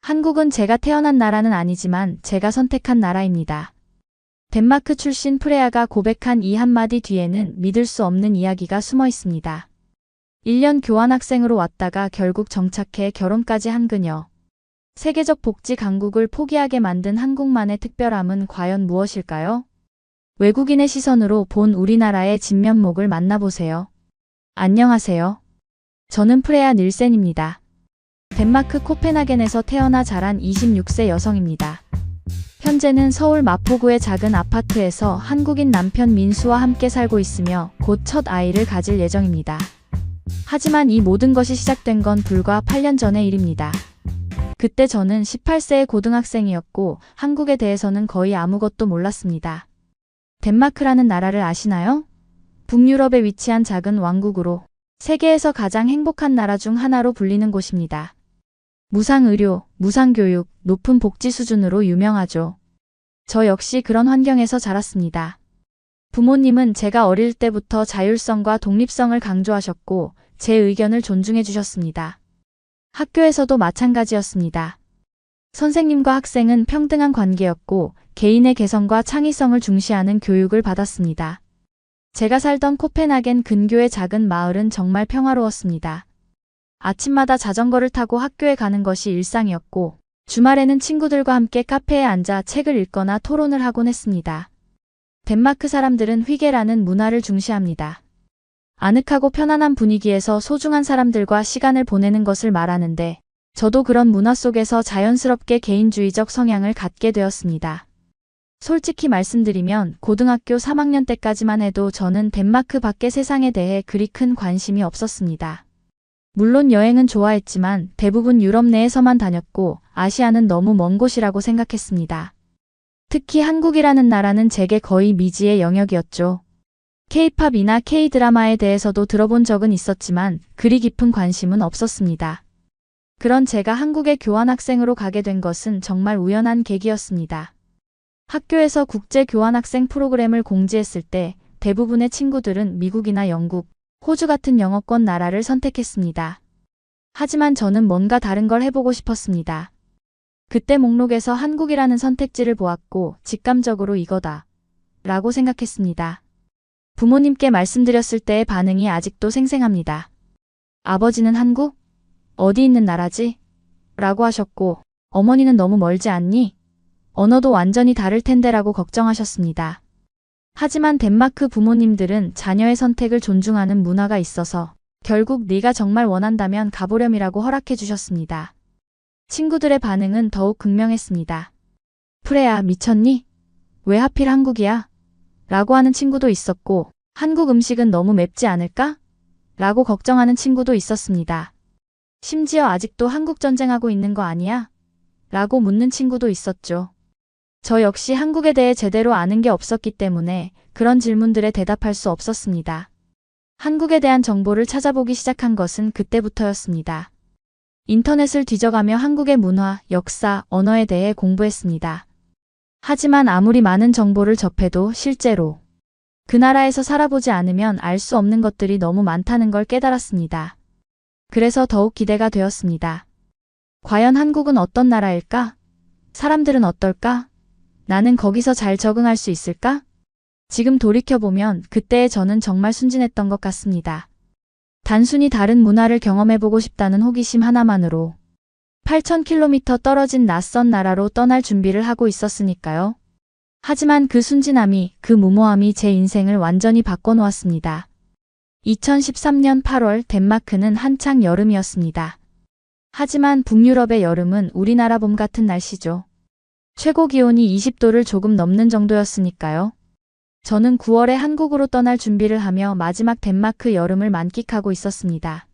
한국은 제가 태어난 나라는 아니지만 제가 선택한 나라입니다. 덴마크 출신 프레아가 고백한 이 한마디 뒤에는 믿을 수 없는 이야기가 숨어 있습니다. 1년 교환학생으로 왔다가 결국 정착해 결혼까지 한 그녀. 세계적 복지 강국을 포기하게 만든 한국만의 특별함은 과연 무엇일까요? 외국인의 시선으로 본 우리나라의 진면목을 만나보세요. 안녕하세요. 저는 프레아 닐센입니다. 덴마크 코펜하겐에서 태어나 자란 26세 여성입니다. 현재는 서울 마포구의 작은 아파트에서 한국인 남편 민수와 함께 살고 있으며 곧 첫 아이를 가질 예정입니다. 하지만 이 모든 것이 시작된 건 불과 8년 전의 일입니다. 그때 저는 18세의 고등학생이었고 한국에 대해서는 거의 아무것도 몰랐습니다. 덴마크라는 나라를 아시나요? 북유럽에 위치한 작은 왕국으로 세계에서 가장 행복한 나라 중 하나로 불리는 곳입니다. 무상의료, 무상교육, 높은 복지 수준으로 유명하죠. 저 역시 그런 환경에서 자랐습니다. 부모님은 제가 어릴 때부터 자율성과 독립성을 강조하셨고 제 의견을 존중해 주셨습니다. 학교에서도 마찬가지였습니다. 선생님과 학생은 평등한 관계였고 개인의 개성과 창의성을 중시하는 교육을 받았습니다. 제가 살던 코펜하겐 근교의 작은 마을은 정말 평화로웠습니다. 아침마다 자전거를 타고 학교에 가는 것이 일상이었고 주말에는 친구들과 함께 카페에 앉아 책을 읽거나 토론을 하곤 했습니다. 덴마크 사람들은 휘게라는 문화를 중시합니다. 아늑하고 편안한 분위기에서 소중한 사람들과 시간을 보내는 것을 말하는데 저도 그런 문화 속에서 자연스럽게 개인주의적 성향을 갖게 되었습니다. 솔직히 말씀드리면 고등학교 3학년 때까지만 해도 저는 덴마크 밖의 세상에 대해 그리 큰 관심이 없었습니다. 물론 여행은 좋아했지만 대부분 유럽 내에서만 다녔고 아시아는 너무 먼 곳이라고 생각했습니다. 특히 한국이라는 나라는 제게 거의 미지의 영역이었죠. K-팝이나 K-드라마에 대해서도 들어본 적은 있었지만 그리 깊은 관심은 없었습니다. 그런 제가 한국에 교환학생으로 가게 된 것은 정말 우연한 계기였습니다. 학교에서 국제 교환학생 프로그램을 공지했을 때 대부분의 친구들은 미국이나 영국, 호주 같은 영어권 나라를 선택했습니다. 하지만 저는 뭔가 다른 걸 해보고 싶었습니다. 그때 목록에서 한국이라는 선택지를 보았고 직감적으로 이거다 라고 생각했습니다. 부모님께 말씀드렸을 때의 반응이 아직도 생생합니다. 아버지는 한국? 어디 있는 나라지? 라고 하셨고 어머니는 너무 멀지 않니? 언어도 완전히 다를 텐데 라고 걱정하셨습니다. 하지만 덴마크 부모님들은 자녀의 선택을 존중하는 문화가 있어서 결국 네가 정말 원한다면 가보렴이라고 허락해 주셨습니다. 친구들의 반응은 더욱 극명했습니다. 프레야, 미쳤니? 왜 하필 한국이야? 라고 하는 친구도 있었고 한국 음식은 너무 맵지 않을까? 라고 걱정하는 친구도 있었습니다. 심지어 아직도 한국 전쟁하고 있는 거 아니야? 라고 묻는 친구도 있었죠. 저 역시 한국에 대해 제대로 아는 게 없었기 때문에 그런 질문들에 대답할 수 없었습니다. 한국에 대한 정보를 찾아보기 시작한 것은 그때부터였습니다. 인터넷을 뒤져가며 한국의 문화, 역사, 언어에 대해 공부했습니다. 하지만 아무리 많은 정보를 접해도 실제로 그 나라에서 살아보지 않으면 알 수 없는 것들이 너무 많다는 걸 깨달았습니다. 그래서 더욱 기대가 되었습니다. 과연 한국은 어떤 나라일까? 사람들은 어떨까? 나는 거기서 잘 적응할 수 있을까? 지금 돌이켜보면 그때의 저는 정말 순진했던 것 같습니다. 단순히 다른 문화를 경험해보고 싶다는 호기심 하나만으로 8,000km 떨어진 낯선 나라로 떠날 준비를 하고 있었으니까요. 하지만 그 순진함이, 그 무모함이 제 인생을 완전히 바꿔놓았습니다. 2013년 8월 덴마크는 한창 여름이었습니다. 하지만 북유럽의 여름은 우리나라 봄 같은 날씨죠. 최고 기온이 20도를 조금 넘는 정도였으니까요. 저는 9월에 한국으로 떠날 준비를 하며 마지막 덴마크 여름을 만끽하고 있었습니다.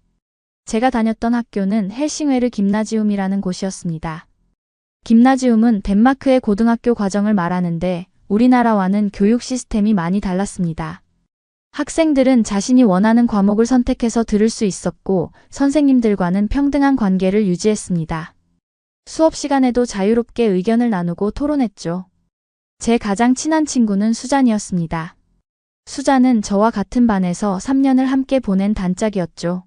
제가 다녔던 학교는 헬싱웨르 김나지움이라는 곳이었습니다. 김나지움은 덴마크의 고등학교 과정을 말하는데 우리나라와는 교육 시스템이 많이 달랐습니다. 학생들은 자신이 원하는 과목을 선택해서 들을 수 있었고 선생님들과는 평등한 관계를 유지했습니다. 수업 시간에도 자유롭게 의견을 나누고 토론했죠. 제 가장 친한 친구는 수잔이었습니다. 수잔은 저와 같은 반에서 3년을 함께 보낸 단짝이었죠.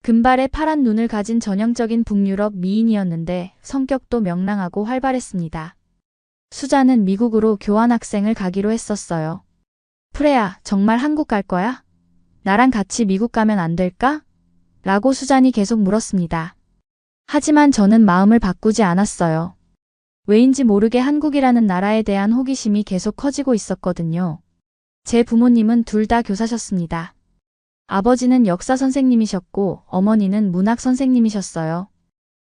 금발의 파란 눈을 가진 전형적인 북유럽 미인이었는데 성격도 명랑하고 활발했습니다. 수자는 미국으로 교환학생을 가기로 했었어요. 프레야, 정말 한국 갈 거야? 나랑 같이 미국 가면 안 될까? 라고 수잔이 계속 물었습니다. 하지만 저는 마음을 바꾸지 않았어요. 왜인지 모르게 한국이라는 나라에 대한 호기심이 계속 커지고 있었거든요. 제 부모님은 둘 다 교사셨습니다. 아버지는 역사 선생님이셨고 어머니는 문학 선생님이셨어요.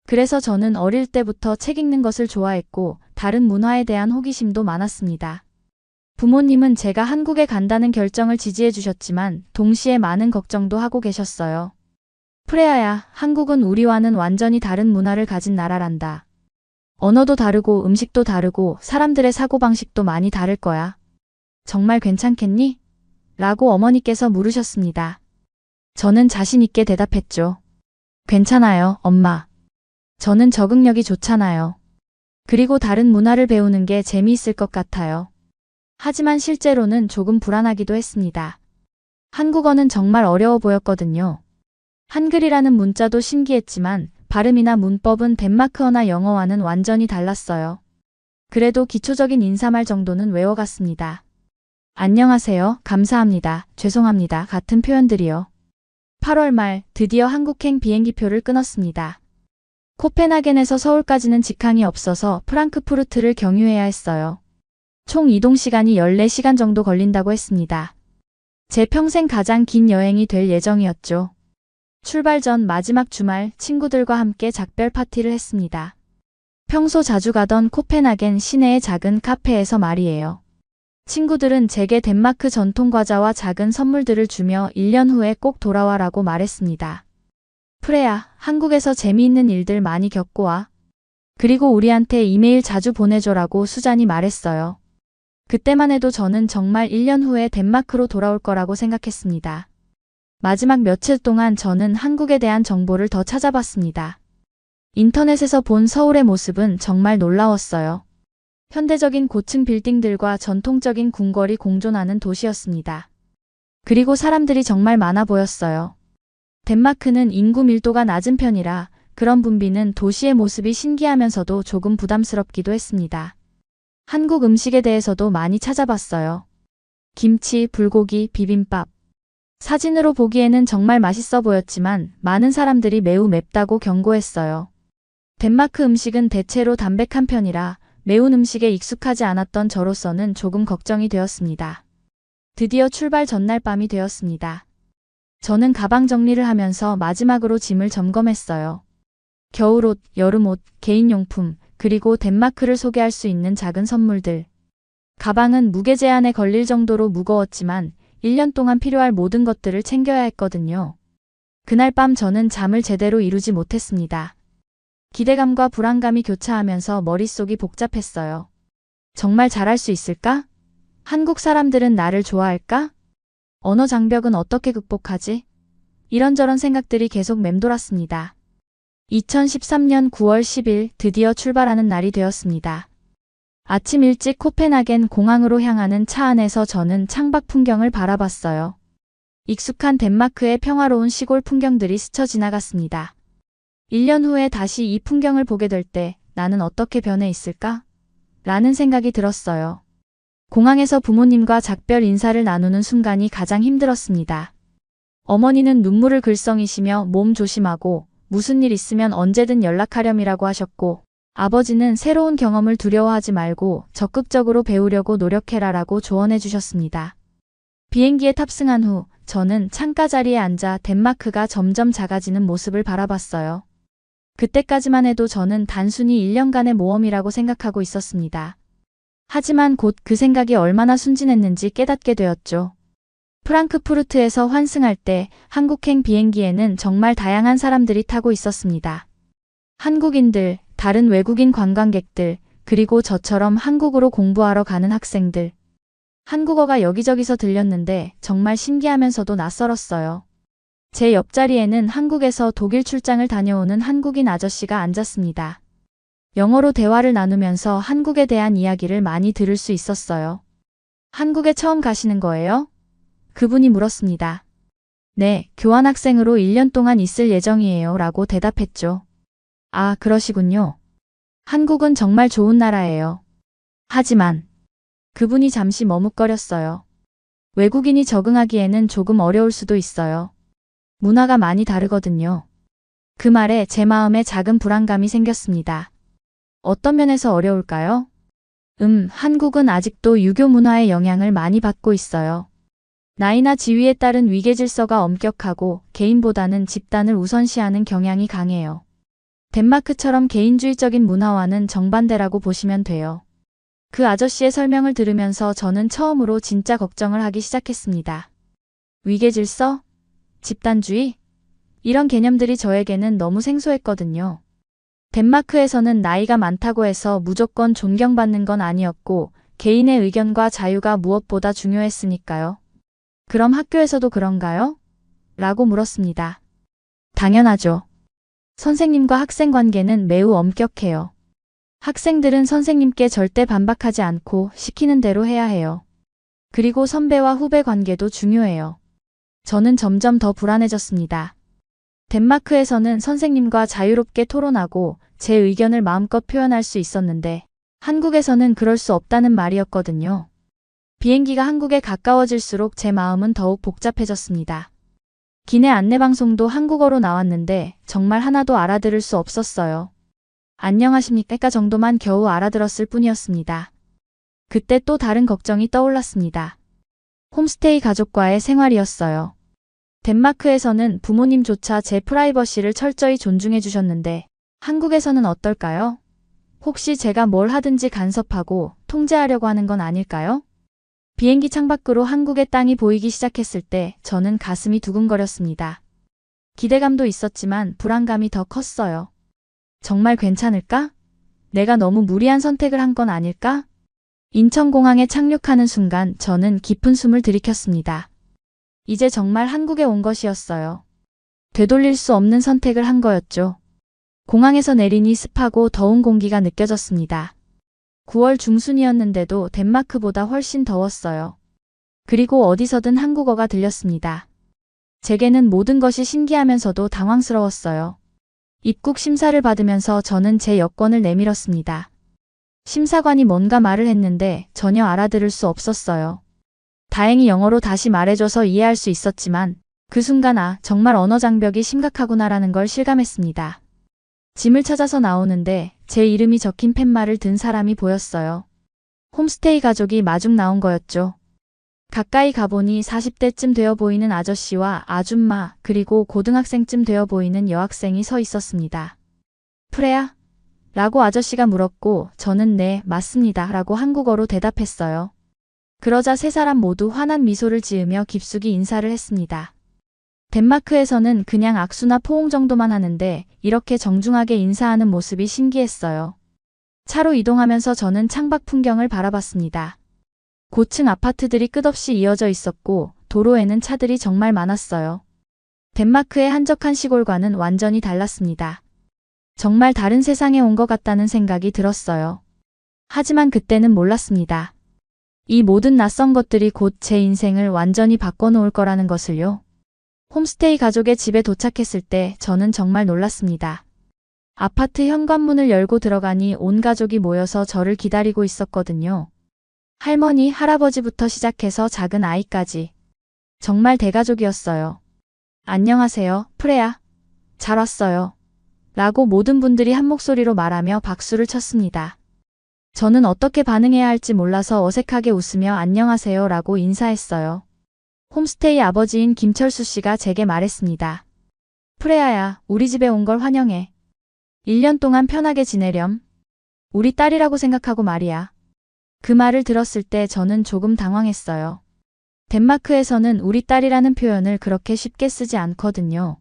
그래서 저는 어릴 때부터 책 읽는 것을 좋아했고 다른 문화에 대한 호기심도 많았습니다. 부모님은 제가 한국에 간다는 결정을 지지해 주셨지만 동시에 많은 걱정도 하고 계셨어요. 프레야야, 한국은 우리와는 완전히 다른 문화를 가진 나라란다. 언어도 다르고 음식도 다르고 사람들의 사고방식도 많이 다를 거야. 정말 괜찮겠니? 라고 어머니께서 물으셨습니다. 저는 자신 있게 대답했죠. 괜찮아요, 엄마. 저는 적응력이 좋잖아요. 그리고 다른 문화를 배우는 게 재미있을 것 같아요. 하지만 실제로는 조금 불안하기도 했습니다. 한국어는 정말 어려워 보였거든요. 한글이라는 문자도 신기했지만 발음이나 문법은 덴마크어나 영어와는 완전히 달랐어요. 그래도 기초적인 인사말 정도는 외워갔습니다. 안녕하세요, 감사합니다, 죄송합니다 같은 표현들이요. 8월 말 드디어 한국행 비행기표를 끊었습니다. 코펜하겐에서 서울까지는 직항이 없어서 프랑크푸르트를 경유해야 했어요. 총 이동 시간이 14시간 정도 걸린다고 했습니다. 제 평생 가장 긴 여행이 될 예정이었죠. 출발 전 마지막 주말 친구들과 함께 작별 파티를 했습니다. 평소 자주 가던 코펜하겐 시내의 작은 카페에서 말이에요. 친구들은 제게 덴마크 전통 과자와 작은 선물들을 주며 1년 후에 꼭 돌아와라고 말했습니다. 프레야, 한국에서 재미있는 일들 많이 겪고 와. 그리고 우리한테 이메일 자주 보내줘라고 수잔이 말했어요. 그때만 해도 저는 정말 1년 후에 덴마크로 돌아올 거라고 생각했습니다. 마지막 며칠 동안 저는 한국에 대한 정보를 더 찾아봤습니다. 인터넷에서 본 서울의 모습은 정말 놀라웠어요. 현대적인 고층 빌딩들과 전통적인 궁궐이 공존하는 도시였습니다. 그리고 사람들이 정말 많아 보였어요. 덴마크는 인구 밀도가 낮은 편이라 그런 붐비는 도시의 모습이 신기하면서도 조금 부담스럽기도 했습니다. 한국 음식에 대해서도 많이 찾아봤어요. 김치, 불고기, 비빔밥. 사진으로 보기에는 정말 맛있어 보였지만 많은 사람들이 매우 맵다고 경고했어요. 덴마크 음식은 대체로 담백한 편이라 매운 음식에 익숙하지 않았던 저로서는 조금 걱정이 되었습니다. 드디어 출발 전날 밤이 되었습니다. 저는 가방 정리를 하면서 마지막으로 짐을 점검했어요. 겨울옷, 여름옷, 개인용품, 그리고 덴마크를 소개할 수 있는 작은 선물들. 가방은 무게 제한에 걸릴 정도로 무거웠지만 1년 동안 필요할 모든 것들을 챙겨야 했거든요. 그날 밤 저는 잠을 제대로 이루지 못했습니다. 기대감과 불안감이 교차하면서 머릿속이 복잡했어요. 정말 잘할 수 있을까? 한국 사람들은 나를 좋아할까? 언어 장벽은 어떻게 극복하지? 이런저런 생각들이 계속 맴돌았습니다. 2013년 9월 10일 드디어 출발하는 날이 되었습니다. 아침 일찍 코펜하겐 공항으로 향하는 차 안에서 저는 창밖 풍경을 바라봤어요. 익숙한 덴마크의 평화로운 시골 풍경들이 스쳐 지나갔습니다. 1년 후에 다시 이 풍경을 보게 될 때 나는 어떻게 변해 있을까? 라는 생각이 들었어요. 공항에서 부모님과 작별 인사를 나누는 순간이 가장 힘들었습니다. 어머니는 눈물을 글썽이시며 몸 조심하고 무슨 일 있으면 언제든 연락하렴이라고 하셨고, 아버지는 새로운 경험을 두려워하지 말고 적극적으로 배우려고 노력해라라고 조언해 주셨습니다. 비행기에 탑승한 후 저는 창가 자리에 앉아 덴마크가 점점 작아지는 모습을 바라봤어요. 그때까지만 해도 저는 단순히 1년간의 모험이라고 생각하고 있었습니다. 하지만 곧 그 생각이 얼마나 순진했는지 깨닫게 되었죠. 프랑크푸르트에서 환승할 때 한국행 비행기에는 정말 다양한 사람들이 타고 있었습니다. 한국인들, 다른 외국인 관광객들, 그리고 저처럼 한국으로 공부하러 가는 학생들. 한국어가 여기저기서 들렸는데 정말 신기하면서도 낯설었어요. 제 옆자리에는 한국에서 독일 출장을 다녀오는 한국인 아저씨가 앉았습니다. 영어로 대화를 나누면서 한국에 대한 이야기를 많이 들을 수 있었어요. 한국에 처음 가시는 거예요? 그분이 물었습니다. 네, 교환학생으로 1년 동안 있을 예정이에요 라고 대답했죠. 아, 그러시군요. 한국은 정말 좋은 나라예요. 하지만 그분이 잠시 머뭇거렸어요. 외국인이 적응하기에는 조금 어려울 수도 있어요. 문화가 많이 다르거든요. 그 말에 제 마음에 작은 불안감이 생겼습니다. 어떤 면에서 어려울까요? 한국은 아직도 유교 문화의 영향을 많이 받고 있어요. 나이나 지위에 따른 위계 질서가 엄격하고 개인보다는 집단을 우선시하는 경향이 강해요. 덴마크처럼 개인주의적인 문화와는 정반대라고 보시면 돼요. 그 아저씨의 설명을 들으면서 저는 처음으로 진짜 걱정을 하기 시작했습니다. 위계 질서? 집단주의? 이런 개념들이 저에게는 너무 생소했거든요. 덴마크에서는 나이가 많다고 해서 무조건 존경받는 건 아니었고 개인의 의견과 자유가 무엇보다 중요했으니까요. 그럼 학교에서도 그런가요? 라고 물었습니다. 당연하죠. 선생님과 학생 관계는 매우 엄격해요. 학생들은 선생님께 절대 반박하지 않고 시키는 대로 해야 해요. 그리고 선배와 후배 관계도 중요해요. 저는 점점 더 불안해졌습니다. 덴마크에서는 선생님과 자유롭게 토론하고 제 의견을 마음껏 표현할 수 있었는데 한국에서는 그럴 수 없다는 말이었거든요. 비행기가 한국에 가까워질수록 제 마음은 더욱 복잡해졌습니다. 기내 안내방송도 한국어로 나왔는데 정말 하나도 알아들을 수 없었어요. 안녕하십니까 정도만 겨우 알아들었을 뿐이었습니다. 그때 또 다른 걱정이 떠올랐습니다. 홈스테이 가족과의 생활이었어요. 덴마크에서는 부모님조차 제 프라이버시를 철저히 존중해 주셨는데 한국에서는 어떨까요? 혹시 제가 뭘 하든지 간섭하고 통제하려고 하는 건 아닐까요? 비행기 창밖으로 한국의 땅이 보이기 시작했을 때 저는 가슴이 두근거렸습니다. 기대감도 있었지만 불안감이 더 컸어요. 정말 괜찮을까? 내가 너무 무리한 선택을 한 건 아닐까? 인천공항에 착륙하는 순간 저는 깊은 숨을 들이켰습니다. 이제 정말 한국에 온 것이었어요. 되돌릴 수 없는 선택을 한 거였죠. 공항에서 내리니 습하고 더운 공기가 느껴졌습니다. 9월 중순이었는데도 덴마크보다 훨씬 더웠어요. 그리고 어디서든 한국어가 들렸습니다. 제게는 모든 것이 신기하면서도 당황스러웠어요. 입국 심사를 받으면서 저는 제 여권을 내밀었습니다. 심사관이 뭔가 말을 했는데 전혀 알아들을 수 없었어요. 다행히 영어로 다시 말해줘서 이해할 수 있었지만 그 순간 정말 언어 장벽이 심각하구나라는 걸 실감했습니다. 짐을 찾아서 나오는데 제 이름이 적힌 팻말을 든 사람이 보였어요. 홈스테이 가족이 마중 나온 거였죠. 가까이 가보니 40대쯤 되어 보이는 아저씨와 아줌마 그리고 고등학생쯤 되어 보이는 여학생이 서 있었습니다. 프레야? 라고 아저씨가 물었고 저는 네, 맞습니다. 라고 한국어로 대답했어요. 그러자 세 사람 모두 환한 미소를 지으며 깊숙이 인사를 했습니다. 덴마크에서는 그냥 악수나 포옹 정도만 하는데 이렇게 정중하게 인사하는 모습이 신기했어요. 차로 이동하면서 저는 창밖 풍경을 바라봤습니다. 고층 아파트들이 끝없이 이어져 있었고 도로에는 차들이 정말 많았어요. 덴마크의 한적한 시골과는 완전히 달랐습니다. 정말 다른 세상에 온 것 같다는 생각이 들었어요. 하지만 그때는 몰랐습니다. 이 모든 낯선 것들이 곧 제 인생을 완전히 바꿔놓을 거라는 것을요. 홈스테이 가족의 집에 도착했을 때 저는 정말 놀랐습니다. 아파트 현관문을 열고 들어가니 온 가족이 모여서 저를 기다리고 있었거든요. 할머니, 할아버지부터 시작해서 작은 아이까지. 정말 대가족이었어요. 안녕하세요, 프레야. 잘 왔어요. 라고 모든 분들이 한 목소리로 말하며 박수를 쳤습니다. 저는 어떻게 반응해야 할지 몰라서 어색하게 웃으며 안녕하세요 라고 인사했어요. 홈스테이 아버지인 김철수 씨가 제게 말했습니다. 프레야야, 우리 집에 온 걸 환영해. 1년 동안 편하게 지내렴. 우리 딸이라고 생각하고 말이야. 그 말을 들었을 때 저는 조금 당황했어요. 덴마크에서는 우리 딸이라는 표현을 그렇게 쉽게 쓰지 않거든요.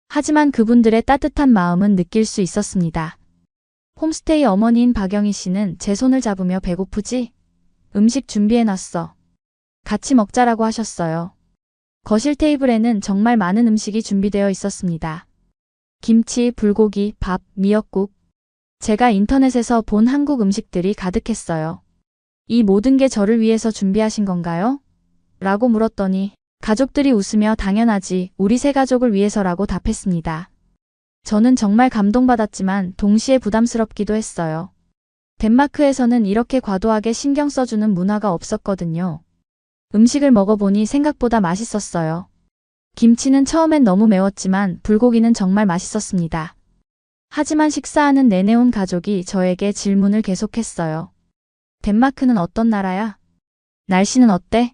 하지만 그분들의 따뜻한 마음은 느낄 수 있었습니다. 홈스테이 어머니인 박영희 씨는 제 손을 잡으며 배고프지? 음식 준비해놨어. 같이 먹자라고 하셨어요. 거실 테이블에는 정말 많은 음식이 준비되어 있었습니다. 김치, 불고기, 밥, 미역국. 제가 인터넷에서 본 한국 음식들이 가득했어요. 이 모든 게 저를 위해서 준비하신 건가요? 라고 물었더니 가족들이 웃으며 당연하지, 우리 세 가족을 위해서라고 답했습니다. 저는 정말 감동받았지만 동시에 부담스럽기도 했어요. 덴마크에서는 이렇게 과도하게 신경 써주는 문화가 없었거든요. 음식을 먹어보니 생각보다 맛있었어요. 김치는 처음엔 너무 매웠지만 불고기는 정말 맛있었습니다. 하지만 식사하는 내내 온 가족이 저에게 질문을 계속했어요. 덴마크는 어떤 나라야? 날씨는 어때?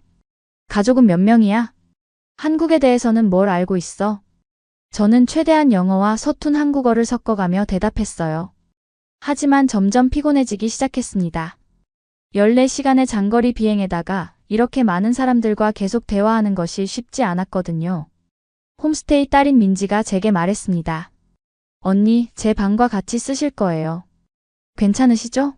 가족은 몇 명이야? 한국에 대해서는 뭘 알고 있어? 저는 최대한 영어와 서툰 한국어를 섞어가며 대답했어요. 하지만 점점 피곤해지기 시작했습니다. 14시간의 장거리 비행에다가 이렇게 많은 사람들과 계속 대화하는 것이 쉽지 않았거든요. 홈스테이 딸인 민지가 제게 말했습니다. 언니, 제 방과 같이 쓰실 거예요. 괜찮으시죠?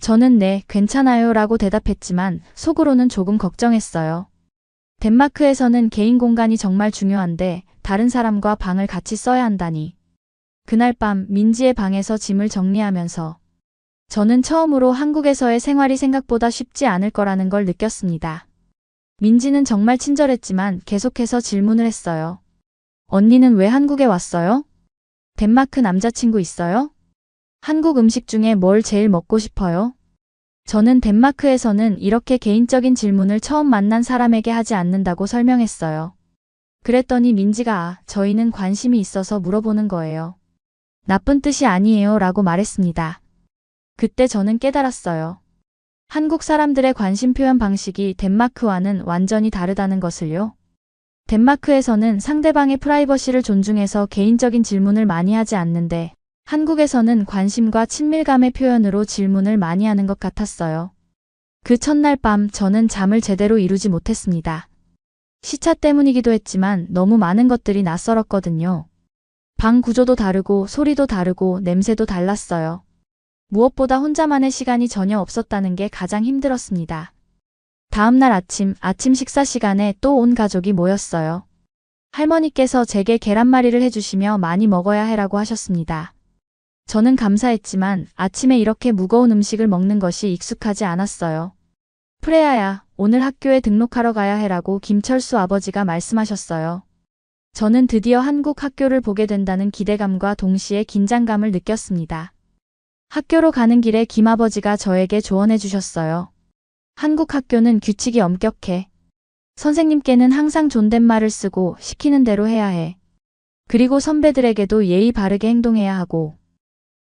저는 네, 괜찮아요 라고 대답했지만 속으로는 조금 걱정했어요. 덴마크에서는 개인 공간이 정말 중요한데 다른 사람과 방을 같이 써야 한다니. 그날 밤 민지의 방에서 짐을 정리하면서 저는 처음으로 한국에서의 생활이 생각보다 쉽지 않을 거라는 걸 느꼈습니다. 민지는 정말 친절했지만 계속해서 질문을 했어요. 언니는 왜 한국에 왔어요? 덴마크 남자친구 있어요? 한국 음식 중에 뭘 제일 먹고 싶어요? 저는 덴마크에서는 이렇게 개인적인 질문을 처음 만난 사람에게 하지 않는다고 설명했어요. 그랬더니 민지가 저희는 관심이 있어서 물어보는 거예요. 나쁜 뜻이 아니에요 라고 말했습니다. 그때 저는 깨달았어요. 한국 사람들의 관심 표현 방식이 덴마크와는 완전히 다르다는 것을요. 덴마크에서는 상대방의 프라이버시를 존중해서 개인적인 질문을 많이 하지 않는데 한국에서는 관심과 친밀감의 표현으로 질문을 많이 하는 것 같았어요. 그 첫날 밤 저는 잠을 제대로 이루지 못했습니다. 시차 때문이기도 했지만 너무 많은 것들이 낯설었거든요. 방 구조도 다르고 소리도 다르고 냄새도 달랐어요. 무엇보다 혼자만의 시간이 전혀 없었다는 게 가장 힘들었습니다. 다음날 아침 식사 시간에 또 온 가족이 모였어요. 할머니께서 제게 계란말이를 해주시며 많이 먹어야 해라고 하셨습니다. 저는 감사했지만 아침에 이렇게 무거운 음식을 먹는 것이 익숙하지 않았어요. 프레야야, 오늘 학교에 등록하러 가야 해라고 김철수 아버지가 말씀하셨어요. 저는 드디어 한국 학교를 보게 된다는 기대감과 동시에 긴장감을 느꼈습니다. 학교로 가는 길에 김아버지가 저에게 조언해 주셨어요. 한국 학교는 규칙이 엄격해. 선생님께는 항상 존댓말을 쓰고 시키는 대로 해야 해. 그리고 선배들에게도 예의 바르게 행동해야 하고.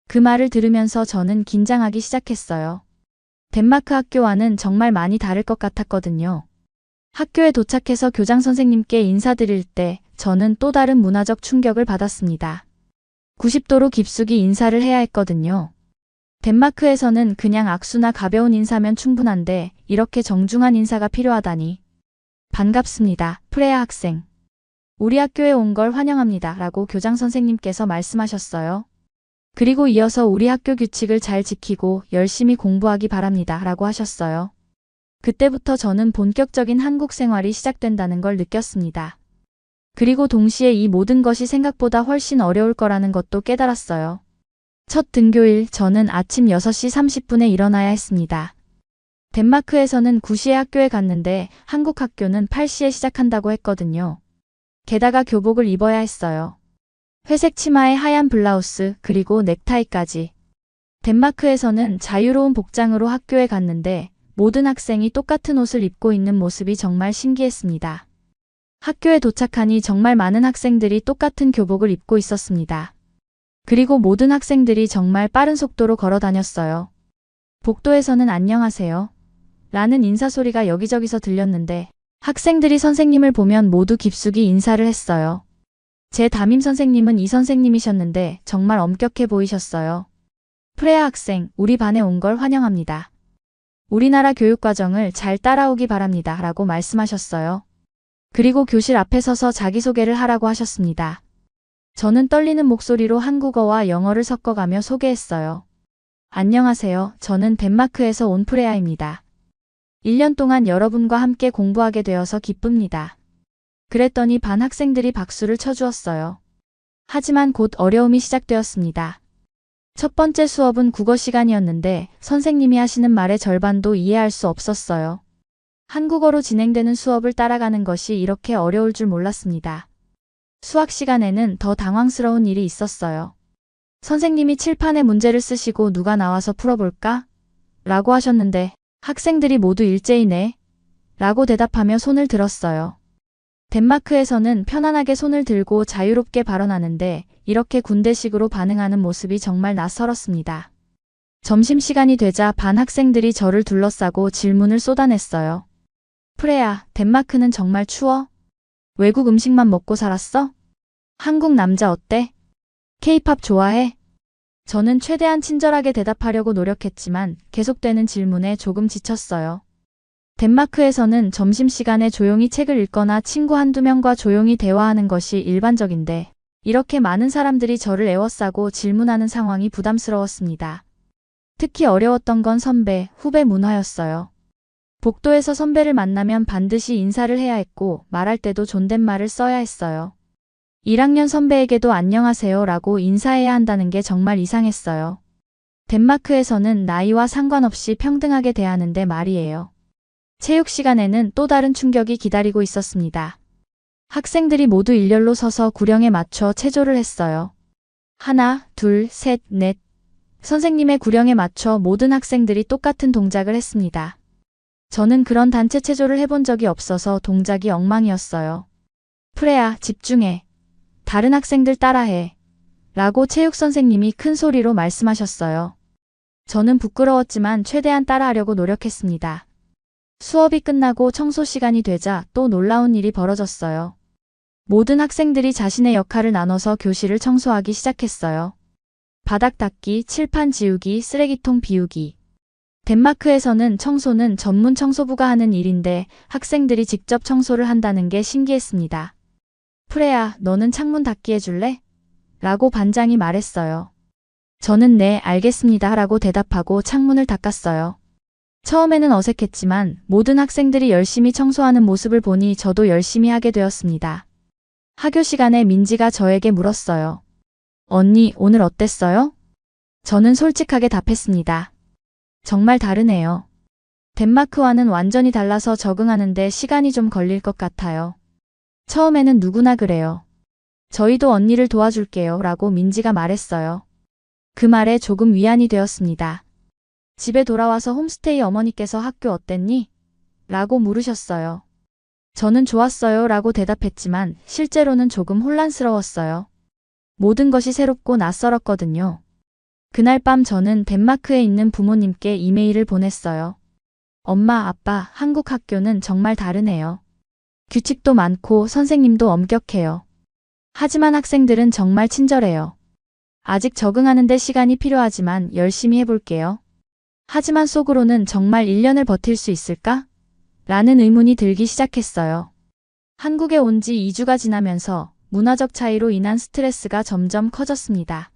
그 말을 들으면서 저는 긴장하기 시작했어요. 덴마크 학교와는 정말 많이 다를 것 같았거든요. 학교에 도착해서 교장 선생님께 인사드릴 때 저는 또 다른 문화적 충격을 받았습니다. 90도로 깊숙이 인사를 해야 했거든요. 덴마크에서는 그냥 악수나 가벼운 인사면 충분한데 이렇게 정중한 인사가 필요하다니. 반갑습니다, 프레야 학생. 우리 학교에 온 걸 환영합니다 라고 교장 선생님께서 말씀하셨어요. 그리고 이어서 우리 학교 규칙을 잘 지키고 열심히 공부하기 바랍니다 라고 하셨어요. 그때부터 저는 본격적인 한국 생활이 시작된다는 걸 느꼈습니다. 그리고 동시에 이 모든 것이 생각보다 훨씬 어려울 거라는 것도 깨달았어요. 첫 등교일 저는 아침 6시 30분에 일어나야 했습니다. 덴마크에서는 9시에 학교에 갔는데 한국 학교는 8시에 시작한다고 했거든요. 게다가 교복을 입어야 했어요. 회색 치마에 하얀 블라우스 그리고 넥타이까지. 덴마크에서는 자유로운 복장으로 학교에 갔는데 모든 학생이 똑같은 옷을 입고 있는 모습이 정말 신기했습니다. 학교에 도착하니 정말 많은 학생들이 똑같은 교복을 입고 있었습니다. 그리고 모든 학생들이 정말 빠른 속도로 걸어 다녔어요. 복도에서는 안녕하세요 라는 인사소리가 여기저기서 들렸는데 학생들이 선생님을 보면 모두 깊숙이 인사를 했어요. 제 담임 선생님은 이 선생님이셨는데 정말 엄격해 보이셨어요. 프레야 학생, 우리 반에 온 걸 환영합니다. 우리나라 교육과정을 잘 따라오기 바랍니다 라고 말씀하셨어요. 그리고 교실 앞에 서서 자기소개를 하라고 하셨습니다. 저는 떨리는 목소리로 한국어와 영어를 섞어가며 소개했어요. 안녕하세요. 저는 덴마크에서 온 프레야입니다. 1년 동안 여러분과 함께 공부하게 되어서 기쁩니다. 그랬더니 반 학생들이 박수를 쳐주었어요. 하지만 곧 어려움이 시작되었습니다. 첫 번째 수업은 국어 시간이었는데 선생님이 하시는 말의 절반도 이해할 수 없었어요. 한국어로 진행되는 수업을 따라가는 것이 이렇게 어려울 줄 몰랐습니다. 수학 시간에는 더 당황스러운 일이 있었어요. 선생님이 칠판에 문제를 쓰시고 누가 나와서 풀어볼까? 라고 하셨는데 학생들이 모두 일제이네. 라고 대답하며 손을 들었어요. 덴마크에서는 편안하게 손을 들고 자유롭게 발언하는데 이렇게 군대식으로 반응하는 모습이 정말 낯설었습니다. 점심시간이 되자 반 학생들이 저를 둘러싸고 질문을 쏟아냈어요. 프레야, 덴마크는 정말 추워? 외국 음식만 먹고 살았어? 한국 남자 어때? 케이팝 좋아해? 저는 최대한 친절하게 대답하려고 노력했지만 계속되는 질문에 조금 지쳤어요. 덴마크에서는 점심시간에 조용히 책을 읽거나 친구 한두 명과 조용히 대화하는 것이 일반적인데 이렇게 많은 사람들이 저를 에워싸고 질문하는 상황이 부담스러웠습니다. 특히 어려웠던 건 선배, 후배 문화였어요. 복도에서 선배를 만나면 반드시 인사를 해야 했고 말할 때도 존댓말을 써야 했어요. 1학년 선배에게도 안녕하세요 라고 인사해야 한다는 게 정말 이상했어요. 덴마크에서는 나이와 상관없이 평등하게 대하는데 말이에요. 체육 시간에는 또 다른 충격이 기다리고 있었습니다. 학생들이 모두 일렬로 서서 구령에 맞춰 체조를 했어요. 하나, 둘, 셋, 넷. 선생님의 구령에 맞춰 모든 학생들이 똑같은 동작을 했습니다. 저는 그런 단체 체조를 해본 적이 없어서 동작이 엉망이었어요. 프레야, 집중해. 다른 학생들 따라해. 라고 체육 선생님이 큰 소리로 말씀하셨어요. 저는 부끄러웠지만 최대한 따라하려고 노력했습니다. 수업이 끝나고 청소 시간이 되자 또 놀라운 일이 벌어졌어요. 모든 학생들이 자신의 역할을 나눠서 교실을 청소하기 시작했어요. 바닥 닦기, 칠판 지우기, 쓰레기통 비우기. 덴마크에서는 청소는 전문 청소부가 하는 일인데 학생들이 직접 청소를 한다는 게 신기했습니다. 프레야, 너는 창문 닦기 해줄래? 라고 반장이 말했어요. 저는 네, 알겠습니다 라고 대답하고 창문을 닦았어요. 처음에는 어색했지만 모든 학생들이 열심히 청소하는 모습을 보니 저도 열심히 하게 되었습니다. 학교 시간에 민지가 저에게 물었어요. 언니, 오늘 어땠어요? 저는 솔직하게 답했습니다. 정말 다르네요. 덴마크와는 완전히 달라서 적응하는데 시간이 좀 걸릴 것 같아요. 처음에는 누구나 그래요. 저희도 언니를 도와줄게요 라고 민지가 말했어요. 그 말에 조금 위안이 되었습니다. 집에 돌아와서 홈스테이 어머니께서 학교 어땠니? 라고 물으셨어요. 저는 좋았어요 라고 대답했지만 실제로는 조금 혼란스러웠어요. 모든 것이 새롭고 낯설었거든요. 그날 밤 저는 덴마크에 있는 부모님께 이메일을 보냈어요. 엄마, 아빠, 한국 학교는 정말 다르네요. 규칙도 많고 선생님도 엄격해요. 하지만 학생들은 정말 친절해요. 아직 적응하는데 시간이 필요하지만 열심히 해볼게요. 하지만 속으로는 정말 1년을 버틸 수 있을까? 라는 의문이 들기 시작했어요. 한국에 온 지 2주가 지나면서 문화적 차이로 인한 스트레스가 점점 커졌습니다.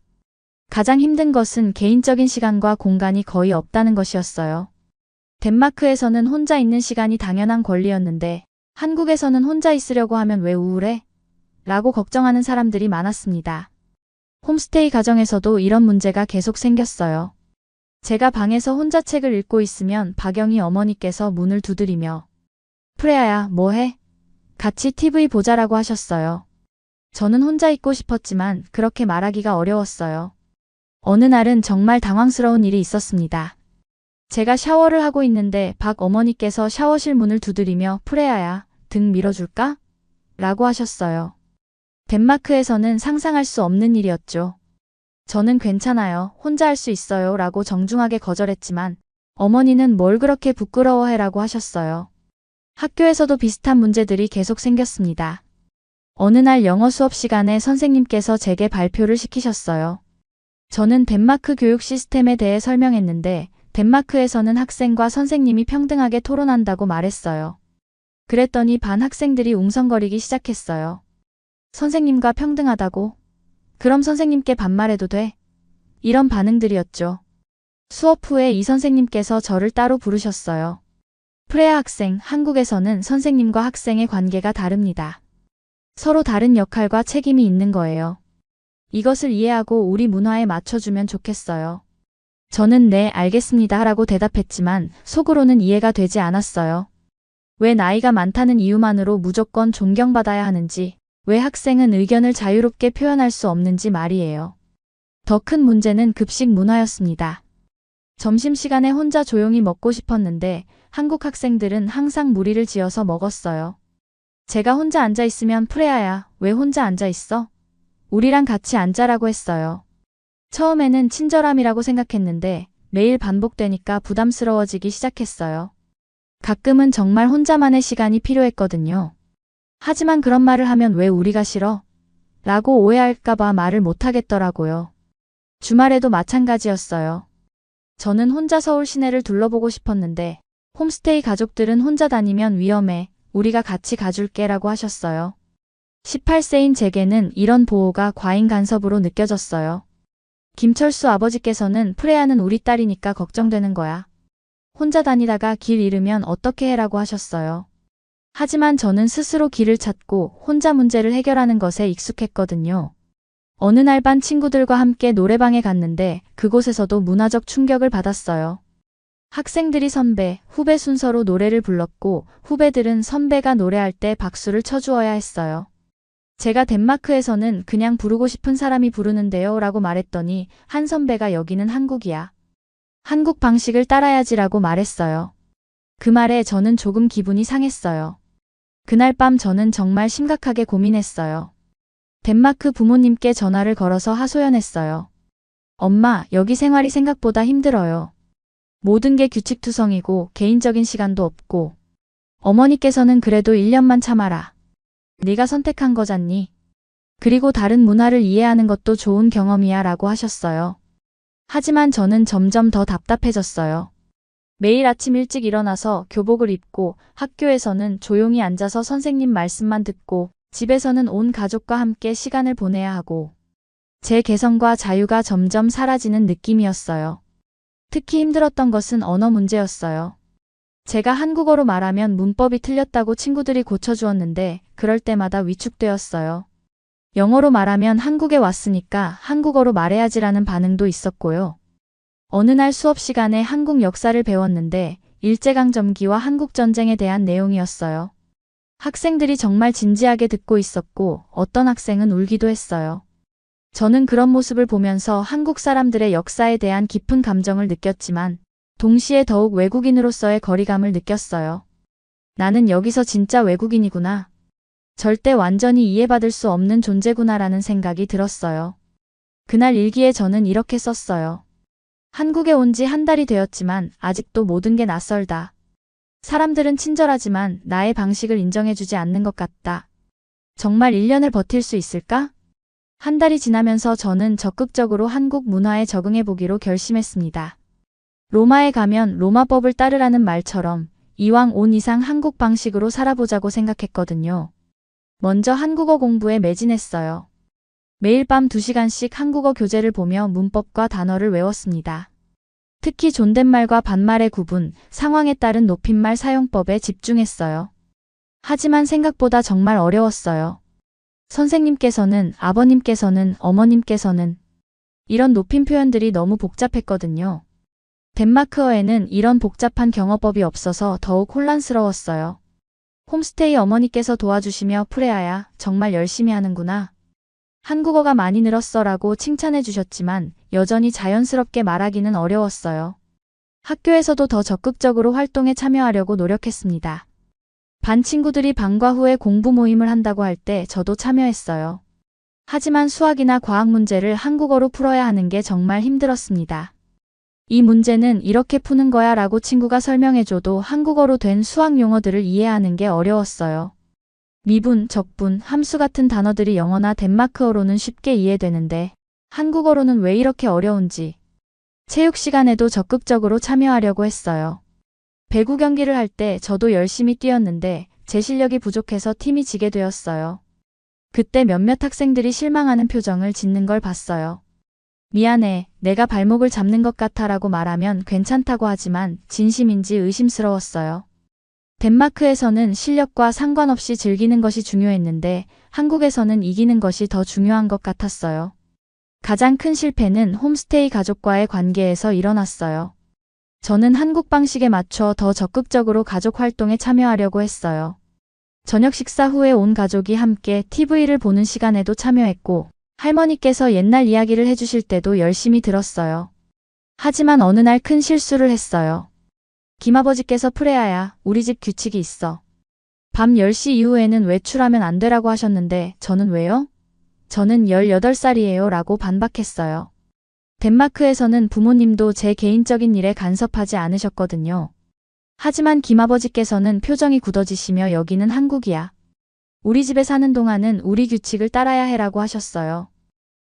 가장 힘든 것은 개인적인 시간과 공간이 거의 없다는 것이었어요. 덴마크에서는 혼자 있는 시간이 당연한 권리였는데 한국에서는 혼자 있으려고 하면 왜 우울해? 라고 걱정하는 사람들이 많았습니다. 홈스테이 가정에서도 이런 문제가 계속 생겼어요. 제가 방에서 혼자 책을 읽고 있으면 박영희 어머니께서 문을 두드리며 프레야야, 뭐해? 같이 TV 보자라고 하셨어요. 저는 혼자 있고 싶었지만 그렇게 말하기가 어려웠어요. 어느 날은 정말 당황스러운 일이 있었습니다. 제가 샤워를 하고 있는데 박 어머니께서 샤워실 문을 두드리며 프레야야, 등 밀어줄까? 라고 하셨어요. 덴마크에서는 상상할 수 없는 일이었죠. 저는 괜찮아요. 혼자 할 수 있어요. 라고 정중하게 거절했지만 어머니는 뭘 그렇게 부끄러워해라고 하셨어요. 학교에서도 비슷한 문제들이 계속 생겼습니다. 어느 날 영어 수업 시간에 선생님께서 제게 발표를 시키셨어요. 저는 덴마크 교육 시스템에 대해 설명했는데 덴마크에서는 학생과 선생님이 평등하게 토론한다고 말했어요. 그랬더니 반 학생들이 웅성거리기 시작했어요. 선생님과 평등하다고? 그럼 선생님께 반말해도 돼? 이런 반응들이었죠. 수업 후에 이 선생님께서 저를 따로 부르셨어요. 프레아 학생, 한국에서는 선생님과 학생의 관계가 다릅니다. 서로 다른 역할과 책임이 있는 거예요. 이것을 이해하고 우리 문화에 맞춰주면 좋겠어요. 저는 네, 알겠습니다 라고 대답했지만 속으로는 이해가 되지 않았어요. 왜 나이가 많다는 이유만으로 무조건 존경받아야 하는지, 왜 학생은 의견을 자유롭게 표현할 수 없는지 말이에요. 더 큰 문제는 급식 문화였습니다. 점심시간에 혼자 조용히 먹고 싶었는데 한국 학생들은 항상 무리를 지어서 먹었어요. 제가 혼자 앉아 있으면 프레아야, 왜 혼자 앉아 있어? 우리랑 같이 앉아라고 했어요. 처음에는 친절함이라고 생각했는데 매일 반복되니까 부담스러워지기 시작했어요. 가끔은 정말 혼자만의 시간이 필요했거든요. 하지만 그런 말을 하면 왜 우리가 싫어? 라고 오해할까봐 말을 못하겠더라고요. 주말에도 마찬가지였어요. 저는 혼자 서울 시내를 둘러보고 싶었는데 홈스테이 가족들은 혼자 다니면 위험해. 우리가 같이 가줄게 라고 하셨어요. 18세인 제게는 이런 보호가 과잉 간섭으로 느껴졌어요. 김철수 아버지께서는 프레아는 우리 딸이니까 걱정되는 거야. 혼자 다니다가 길 잃으면 어떻게 해라고 하셨어요. 하지만 저는 스스로 길을 찾고 혼자 문제를 해결하는 것에 익숙했거든요. 어느 날 반 친구들과 함께 노래방에 갔는데 그곳에서도 문화적 충격을 받았어요. 학생들이 선배, 후배 순서로 노래를 불렀고 후배들은 선배가 노래할 때 박수를 쳐주어야 했어요. 제가 덴마크에서는 그냥 부르고 싶은 사람이 부르는데요 라고 말했더니 한 선배가 여기는 한국이야. 한국 방식을 따라야지라고 말했어요. 그 말에 저는 조금 기분이 상했어요. 그날 밤 저는 정말 심각하게 고민했어요. 덴마크 부모님께 전화를 걸어서 하소연했어요. 엄마, 여기 생활이 생각보다 힘들어요. 모든 게 규칙투성이고 개인적인 시간도 없고. 어머니께서는 그래도 1년만 참아라. 네가 선택한 거잖니. 그리고 다른 문화를 이해하는 것도 좋은 경험이야 라고 하셨어요. 하지만 저는 점점 더 답답해졌어요. 매일 아침 일찍 일어나서 교복을 입고 학교에서는 조용히 앉아서 선생님 말씀만 듣고 집에서는 온 가족과 함께 시간을 보내야 하고 제 개성과 자유가 점점 사라지는 느낌이었어요. 특히 힘들었던 것은 언어 문제였어요. 제가 한국어로 말하면 문법이 틀렸다고 친구들이 고쳐주었는데 그럴 때마다 위축되었어요. 영어로 말하면 한국에 왔으니까 한국어로 말해야지라는 반응도 있었고요. 어느 날 수업 시간에 한국 역사를 배웠는데 일제강점기와 한국전쟁에 대한 내용이었어요. 학생들이 정말 진지하게 듣고 있었고 어떤 학생은 울기도 했어요. 저는 그런 모습을 보면서 한국 사람들의 역사에 대한 깊은 감정을 느꼈지만 동시에 더욱 외국인으로서의 거리감을 느꼈어요. 나는 여기서 진짜 외국인이구나. 절대 완전히 이해받을 수 없는 존재구나라는 생각이 들었어요. 그날 일기에 저는 이렇게 썼어요. 한국에 온 지 한 달이 되었지만 아직도 모든 게 낯설다. 사람들은 친절하지만 나의 방식을 인정해주지 않는 것 같다. 정말 1년을 버틸 수 있을까? 한 달이 지나면서 저는 적극적으로 한국 문화에 적응해보기로 결심했습니다. 로마에 가면 로마법을 따르라는 말처럼 이왕 온 이상 한국 방식으로 살아보자고 생각했거든요. 먼저 한국어 공부에 매진했어요. 매일 밤 2시간씩 한국어 교재를 보며 문법과 단어를 외웠습니다. 특히 존댓말과 반말의 구분, 상황에 따른 높임말 사용법에 집중했어요. 하지만 생각보다 정말 어려웠어요. 선생님께서는, 아버님께서는, 어머님께서는 이런 높임 표현들이 너무 복잡했거든요. 덴마크어에는 이런 복잡한 경어법이 없어서 더욱 혼란스러웠어요. 홈스테이 어머니께서 도와주시며 프레아야, 정말 열심히 하는구나. 한국어가 많이 늘었어 라고 칭찬해 주셨지만 여전히 자연스럽게 말하기는 어려웠어요. 학교에서도 더 적극적으로 활동에 참여하려고 노력했습니다. 반 친구들이 방과 후에 공부 모임을 한다고 할 때 저도 참여했어요. 하지만 수학이나 과학 문제를 한국어로 풀어야 하는 게 정말 힘들었습니다. 이 문제는 이렇게 푸는 거야 라고 친구가 설명해줘도 한국어로 된 수학 용어들을 이해하는 게 어려웠어요. 미분, 적분, 함수 같은 단어들이 영어나 덴마크어로는 쉽게 이해되는데 한국어로는 왜 이렇게 어려운지. 체육 시간에도 적극적으로 참여하려고 했어요. 배구 경기를 할 때 저도 열심히 뛰었는데 제 실력이 부족해서 팀이 지게 되었어요. 그때 몇몇 학생들이 실망하는 표정을 짓는 걸 봤어요. 미안해, 내가 발목을 잡는 것 같아 라고 말하면 괜찮다고 하지만 진심인지 의심스러웠어요. 덴마크에서는 실력과 상관없이 즐기는 것이 중요했는데 한국에서는 이기는 것이 더 중요한 것 같았어요. 가장 큰 실패는 홈스테이 가족과의 관계에서 일어났어요. 저는 한국 방식에 맞춰 더 적극적으로 가족 활동에 참여하려고 했어요. 저녁 식사 후에 온 가족이 함께 TV를 보는 시간에도 참여했고, 할머니께서 옛날 이야기를 해주실 때도 열심히 들었어요. 하지만 어느 날 큰 실수를 했어요. 김아버지께서 프레아야, 우리 집 규칙이 있어. 밤 10시 이후에는 외출하면 안 되라고 하셨는데 저는 왜요? 저는 18살이에요 라고 반박했어요. 덴마크에서는 부모님도 제 개인적인 일에 간섭하지 않으셨거든요. 하지만 김아버지께서는 표정이 굳어지시며 여기는 한국이야. 우리 집에 사는 동안은 우리 규칙을 따라야 해라고 하셨어요.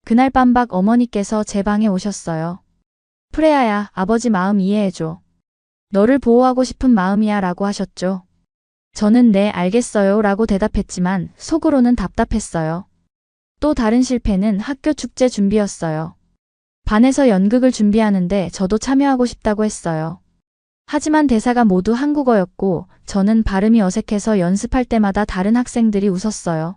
그날 밤박 어머니께서 제 방에 오셨어요. 프레아야, 아버지 마음 이해해줘. 너를 보호하고 싶은 마음이야 라고 하셨죠. 저는 네, 알겠어요 라고 대답했지만 속으로는 답답했어요. 또 다른 실패는 학교 축제 준비였어요. 반에서 연극을 준비하는데 저도 참여하고 싶다고 했어요. 하지만 대사가 모두 한국어였고 저는 발음이 어색해서 연습할 때마다 다른 학생들이 웃었어요.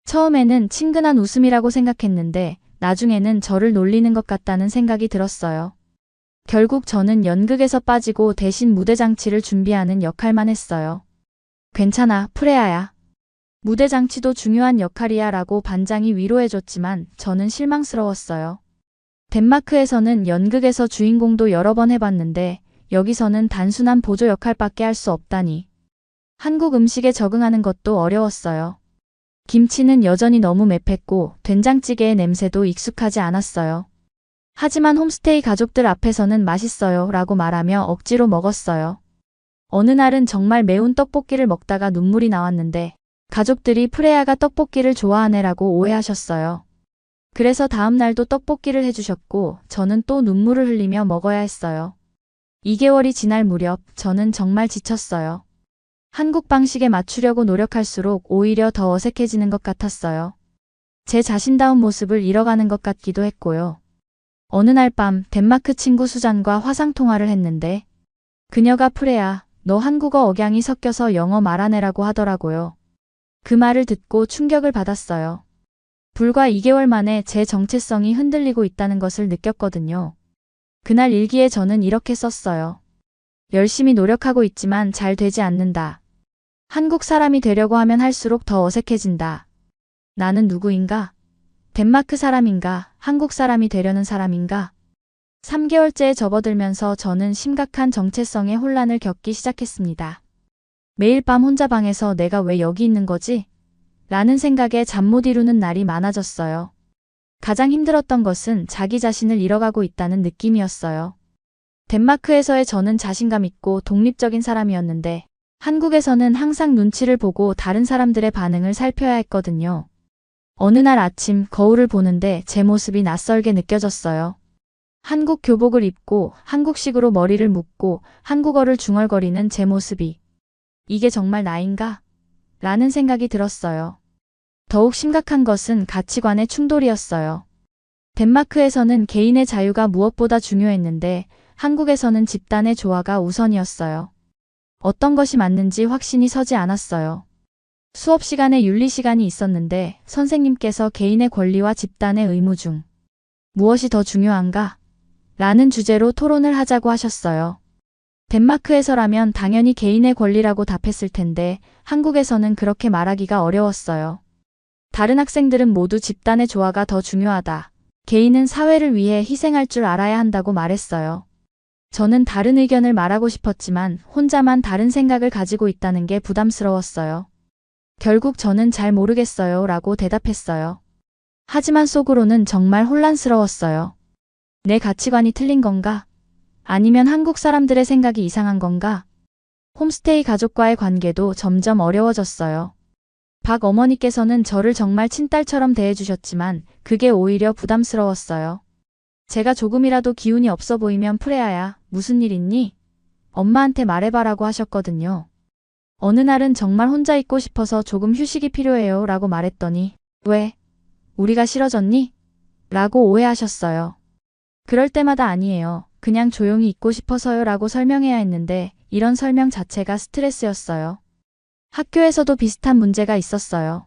처음에는 친근한 웃음이라고 생각했는데 나중에는 저를 놀리는 것 같다는 생각이 들었어요. 결국 저는 연극에서 빠지고 대신 무대 장치를 준비하는 역할만 했어요. 괜찮아, 프레아야. 무대 장치도 중요한 역할이야 라고 반장이 위로해줬지만 저는 실망스러웠어요. 덴마크에서는 연극에서 주인공도 여러 번 해봤는데 여기서는 단순한 보조 역할밖에 할 수 없다니. 한국 음식에 적응하는 것도 어려웠어요. 김치는 여전히 너무 맵했고 된장찌개의 냄새도 익숙하지 않았어요. 하지만 홈스테이 가족들 앞에서는 맛있어요 라고 말하며 억지로 먹었어요. 어느 날은 정말 매운 떡볶이를 먹다가 눈물이 나왔는데 가족들이 프레아가 떡볶이를 좋아하네라고 오해하셨어요. 그래서 다음 날도 떡볶이를 해주셨고 저는 또 눈물을 흘리며 먹어야 했어요. 2개월이 지날 무렵 저는 정말 지쳤어요. 한국 방식에 맞추려고 노력할수록 오히려 더 어색해지는 것 같았어요. 제 자신다운 모습을 잃어가는 것 같기도 했고요. 어느 날 밤 덴마크 친구 수잔과 화상통화를 했는데 그녀가 프레아, 너 한국어 억양이 섞여서 영어 말하네라고 하더라고요. 그 말을 듣고 충격을 받았어요. 불과 2개월 만에 제 정체성이 흔들리고 있다는 것을 느꼈거든요. 그날 일기에 저는 이렇게 썼어요. 열심히 노력하고 있지만 잘 되지 않는다. 한국 사람이 되려고 하면 할수록 더 어색해진다. 나는 누구인가? 덴마크 사람인가? 한국 사람이 되려는 사람인가? 3개월째에 접어들면서 저는 심각한 정체성의 혼란을 겪기 시작했습니다. 매일 밤 혼자 방에서 내가 왜 여기 있는 거지? 라는 생각에 잠 못 이루는 날이 많아졌어요. 가장 힘들었던 것은 자기 자신을 잃어가고 있다는 느낌이었어요. 덴마크에서의 저는 자신감 있고 독립적인 사람이었는데 한국에서는 항상 눈치를 보고 다른 사람들의 반응을 살펴야 했거든요. 어느 날 아침 거울을 보는데 제 모습이 낯설게 느껴졌어요. 한국 교복을 입고 한국식으로 머리를 묶고 한국어를 중얼거리는 제 모습이 이게 정말 나인가? 라는 생각이 들었어요. 더욱 심각한 것은 가치관의 충돌이었어요. 덴마크에서는 개인의 자유가 무엇보다 중요했는데 한국에서는 집단의 조화가 우선이었어요. 어떤 것이 맞는지 확신이 서지 않았어요. 수업 시간에 윤리 시간이 있었는데 선생님께서 개인의 권리와 집단의 의무 중 무엇이 더 중요한가? 라는 주제로 토론을 하자고 하셨어요. 덴마크에서라면 당연히 개인의 권리라고 답했을 텐데 한국에서는 그렇게 말하기가 어려웠어요. 다른 학생들은 모두 집단의 조화가 더 중요하다. 개인은 사회를 위해 희생할 줄 알아야 한다고 말했어요. 저는 다른 의견을 말하고 싶었지만 혼자만 다른 생각을 가지고 있다는 게 부담스러웠어요. 결국 저는 잘 모르겠어요 라고 대답했어요. 하지만 속으로는 정말 혼란스러웠어요. 내 가치관이 틀린 건가? 아니면 한국 사람들의 생각이 이상한 건가? 홈스테이 가족과의 관계도 점점 어려워졌어요. 박 어머니께서는 저를 정말 친딸처럼 대해주셨지만 그게 오히려 부담스러웠어요. 제가 조금이라도 기운이 없어 보이면 프레아야, 무슨 일 있니? 엄마한테 말해봐라고 하셨거든요. 어느 날은 정말 혼자 있고 싶어서 조금 휴식이 필요해요 라고 말했더니 왜? 우리가 싫어졌니? 라고 오해하셨어요. 그럴 때마다 아니에요. 그냥 조용히 있고 싶어서요 라고 설명해야 했는데 이런 설명 자체가 스트레스였어요. 학교에서도 비슷한 문제가 있었어요.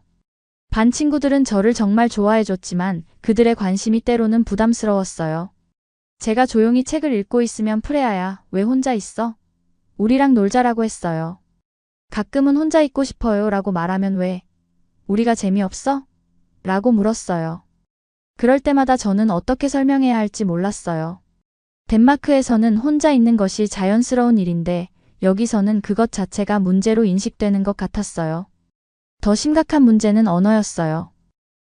반 친구들은 저를 정말 좋아해줬지만 그들의 관심이 때로는 부담스러웠어요. 제가 조용히 책을 읽고 있으면 프레아야, 왜 혼자 있어? 우리랑 놀자라고 했어요. 가끔은 혼자 있고 싶어요 라고 말하면 왜? 우리가 재미없어? 라고 물었어요. 그럴 때마다 저는 어떻게 설명해야 할지 몰랐어요. 덴마크에서는 혼자 있는 것이 자연스러운 일인데 여기서는 그것 자체가 문제로 인식되는 것 같았어요. 더 심각한 문제는 언어였어요.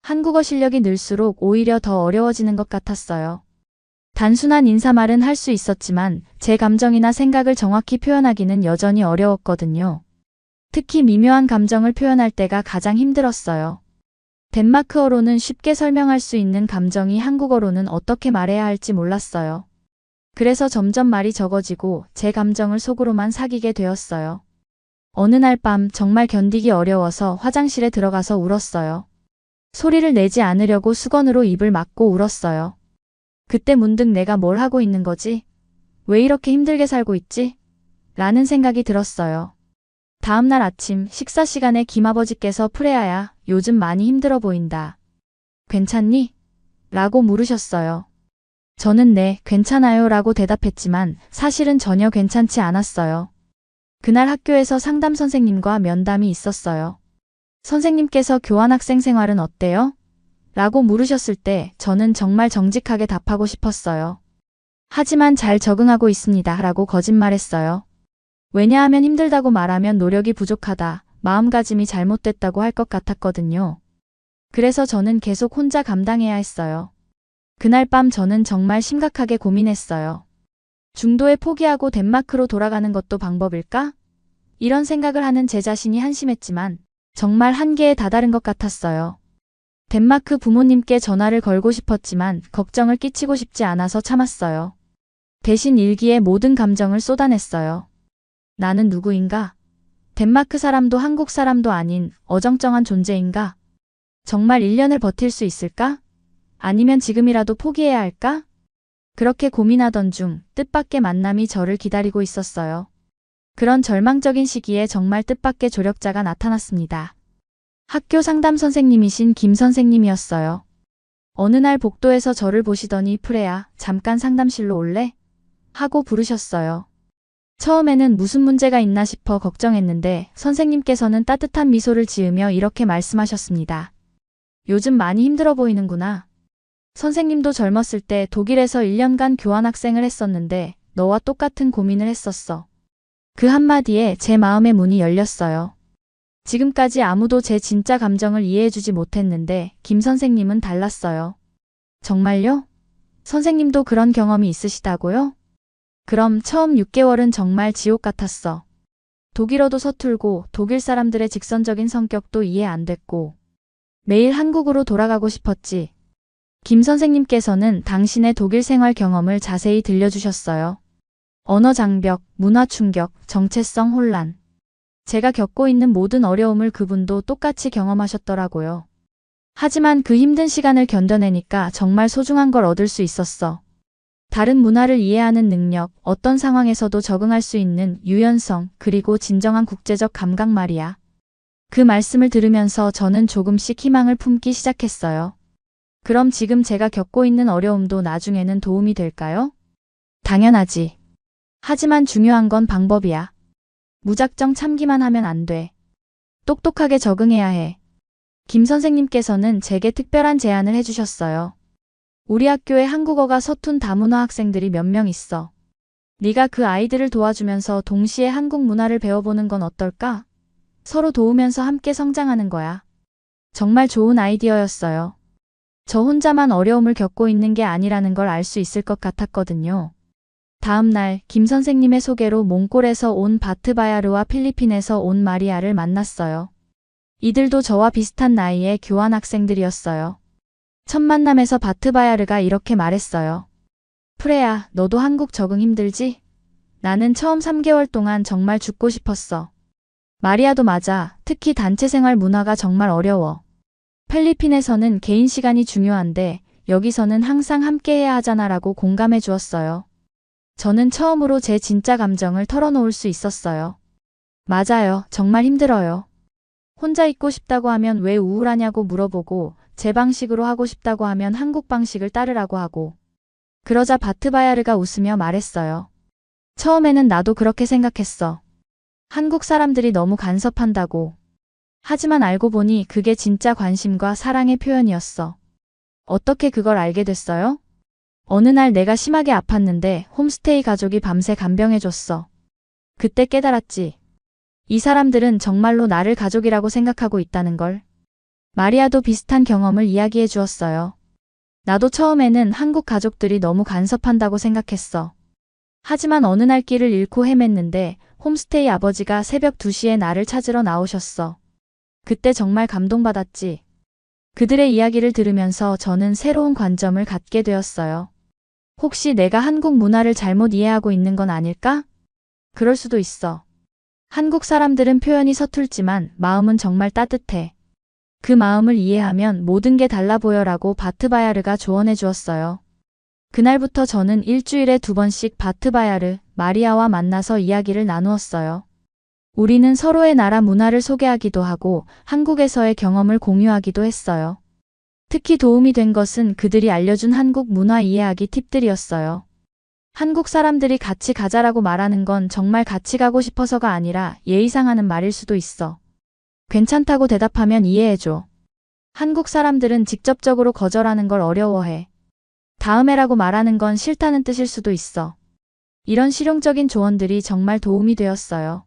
한국어 실력이 늘수록 오히려 더 어려워지는 것 같았어요. 단순한 인사말은 할 수 있었지만 제 감정이나 생각을 정확히 표현하기는 여전히 어려웠거든요. 특히 미묘한 감정을 표현할 때가 가장 힘들었어요. 덴마크어로는 쉽게 설명할 수 있는 감정이 한국어로는 어떻게 말해야 할지 몰랐어요. 그래서 점점 말이 적어지고 제 감정을 속으로만 사귀게 되었어요. 어느 날 밤 정말 견디기 어려워서 화장실에 들어가서 울었어요. 소리를 내지 않으려고 수건으로 입을 막고 울었어요. 그때 문득 내가 뭘 하고 있는 거지? 왜 이렇게 힘들게 살고 있지? 라는 생각이 들었어요. 다음 날 아침 식사 시간에 김아버지께서 프레아야, 요즘 많이 힘들어 보인다. 괜찮니? 라고 물으셨어요. 저는 네, 괜찮아요 라고 대답했지만 사실은 전혀 괜찮지 않았어요. 그날 학교에서 상담 선생님과 면담이 있었어요. 선생님께서 교환학생 생활은 어때요? 라고 물으셨을 때 저는 정말 정직하게 답하고 싶었어요. 하지만 잘 적응하고 있습니다 라고 거짓말했어요. 왜냐하면 힘들다고 말하면 노력이 부족하다, 마음가짐이 잘못됐다고 할 것 같았거든요. 그래서 저는 계속 혼자 감당해야 했어요. 그날 밤 저는 정말 심각하게 고민했어요. 중도에 포기하고 덴마크로 돌아가는 것도 방법일까? 이런 생각을 하는 제 자신이 한심했지만 정말 한계에 다다른 것 같았어요. 덴마크 부모님께 전화를 걸고 싶었지만 걱정을 끼치고 싶지 않아서 참았어요. 대신 일기에 모든 감정을 쏟아냈어요. 나는 누구인가? 덴마크 사람도 한국 사람도 아닌 어정쩡한 존재인가? 정말 1년을 버틸 수 있을까? 아니면 지금이라도 포기해야 할까? 그렇게 고민하던 중 뜻밖의 만남이 저를 기다리고 있었어요. 그런 절망적인 시기에 정말 뜻밖의 조력자가 나타났습니다. 학교 상담 선생님이신 김 선생님이었어요. 어느 날 복도에서 저를 보시더니 프레야, 잠깐 상담실로 올래? 하고 부르셨어요. 처음에는 무슨 문제가 있나 싶어 걱정했는데 선생님께서는 따뜻한 미소를 지으며 이렇게 말씀하셨습니다. 요즘 많이 힘들어 보이는구나. 선생님도 젊었을 때 독일에서 1년간 교환학생을 했었는데 너와 똑같은 고민을 했었어. 그 한마디에 제 마음의 문이 열렸어요. 지금까지 아무도 제 진짜 감정을 이해해주지 못했는데 김 선생님은 달랐어요. 정말요? 선생님도 그런 경험이 있으시다고요? 그럼 처음 6개월은 정말 지옥 같았어. 독일어도 서툴고 독일 사람들의 직선적인 성격도 이해 안 됐고 매일 한국으로 돌아가고 싶었지. 김 선생님께서는 당신의 독일 생활 경험을 자세히 들려주셨어요. 언어 장벽, 문화 충격, 정체성 혼란. 제가 겪고 있는 모든 어려움을 그분도 똑같이 경험하셨더라고요. 하지만 그 힘든 시간을 견뎌내니까 정말 소중한 걸 얻을 수 있었어. 다른 문화를 이해하는 능력, 어떤 상황에서도 적응할 수 있는 유연성, 그리고 진정한 국제적 감각 말이야. 그 말씀을 들으면서 저는 조금씩 희망을 품기 시작했어요. 그럼 지금 제가 겪고 있는 어려움도 나중에는 도움이 될까요? 당연하지. 하지만 중요한 건 방법이야. 무작정 참기만 하면 안 돼. 똑똑하게 적응해야 해. 김 선생님께서는 제게 특별한 제안을 해주셨어요. 우리 학교에 한국어가 서툰 다문화 학생들이 몇 명 있어. 네가 그 아이들을 도와주면서 동시에 한국 문화를 배워보는 건 어떨까? 서로 도우면서 함께 성장하는 거야. 정말 좋은 아이디어였어요. 저 혼자만 어려움을 겪고 있는 게 아니라는 걸 알 수 있을 것 같았거든요. 다음 날 김 선생님의 소개로 몽골에서 온 바트바야르와 필리핀에서 온 마리아를 만났어요. 이들도 저와 비슷한 나이의 교환학생들이었어요. 첫 만남에서 바트바야르가 이렇게 말했어요. 프레야, 너도 한국 적응 힘들지? 나는 처음 3개월 동안 정말 죽고 싶었어. 마리아도 맞아. 특히 단체 생활 문화가 정말 어려워. 필리핀에서는 개인 시간이 중요한데 여기서는 항상 함께해야 하잖아 라고 공감해 주었어요. 저는 처음으로 제 진짜 감정을 털어놓을 수 있었어요. 맞아요. 정말 힘들어요. 혼자 있고 싶다고 하면 왜 우울하냐고 물어보고 제 방식으로 하고 싶다고 하면 한국 방식을 따르라고 하고 그러자 바트바야르가 웃으며 말했어요. 처음에는 나도 그렇게 생각했어. 한국 사람들이 너무 간섭한다고. 하지만 알고 보니 그게 진짜 관심과 사랑의 표현이었어. 어떻게 그걸 알게 됐어요? 어느 날 내가 심하게 아팠는데 홈스테이 가족이 밤새 간병해줬어. 그때 깨달았지. 이 사람들은 정말로 나를 가족이라고 생각하고 있다는 걸. 마리아도 비슷한 경험을 이야기해 주었어요. 나도 처음에는 한국 가족들이 너무 간섭한다고 생각했어. 하지만 어느 날 길을 잃고 헤맸는데 홈스테이 아버지가 새벽 2시에 나를 찾으러 나오셨어. 그때 정말 감동받았지. 그들의 이야기를 들으면서 저는 새로운 관점을 갖게 되었어요. 혹시 내가 한국 문화를 잘못 이해하고 있는 건 아닐까? 그럴 수도 있어. 한국 사람들은 표현이 서툴지만 마음은 정말 따뜻해. 그 마음을 이해하면 모든 게 달라 보여라고 바트바야르가 조언해 주었어요. 그날부터 저는 일주일에 2번씩 바트바야르, 마리아와 만나서 이야기를 나누었어요. 우리는 서로의 나라 문화를 소개하기도 하고 한국에서의 경험을 공유하기도 했어요. 특히 도움이 된 것은 그들이 알려준 한국 문화 이해하기 팁들이었어요. 한국 사람들이 같이 가자라고 말하는 건 정말 같이 가고 싶어서가 아니라 예의상 하는 말일 수도 있어. 괜찮다고 대답하면 이해해줘. 한국 사람들은 직접적으로 거절하는 걸 어려워해. 다음에라고 말하는 건 싫다는 뜻일 수도 있어. 이런 실용적인 조언들이 정말 도움이 되었어요.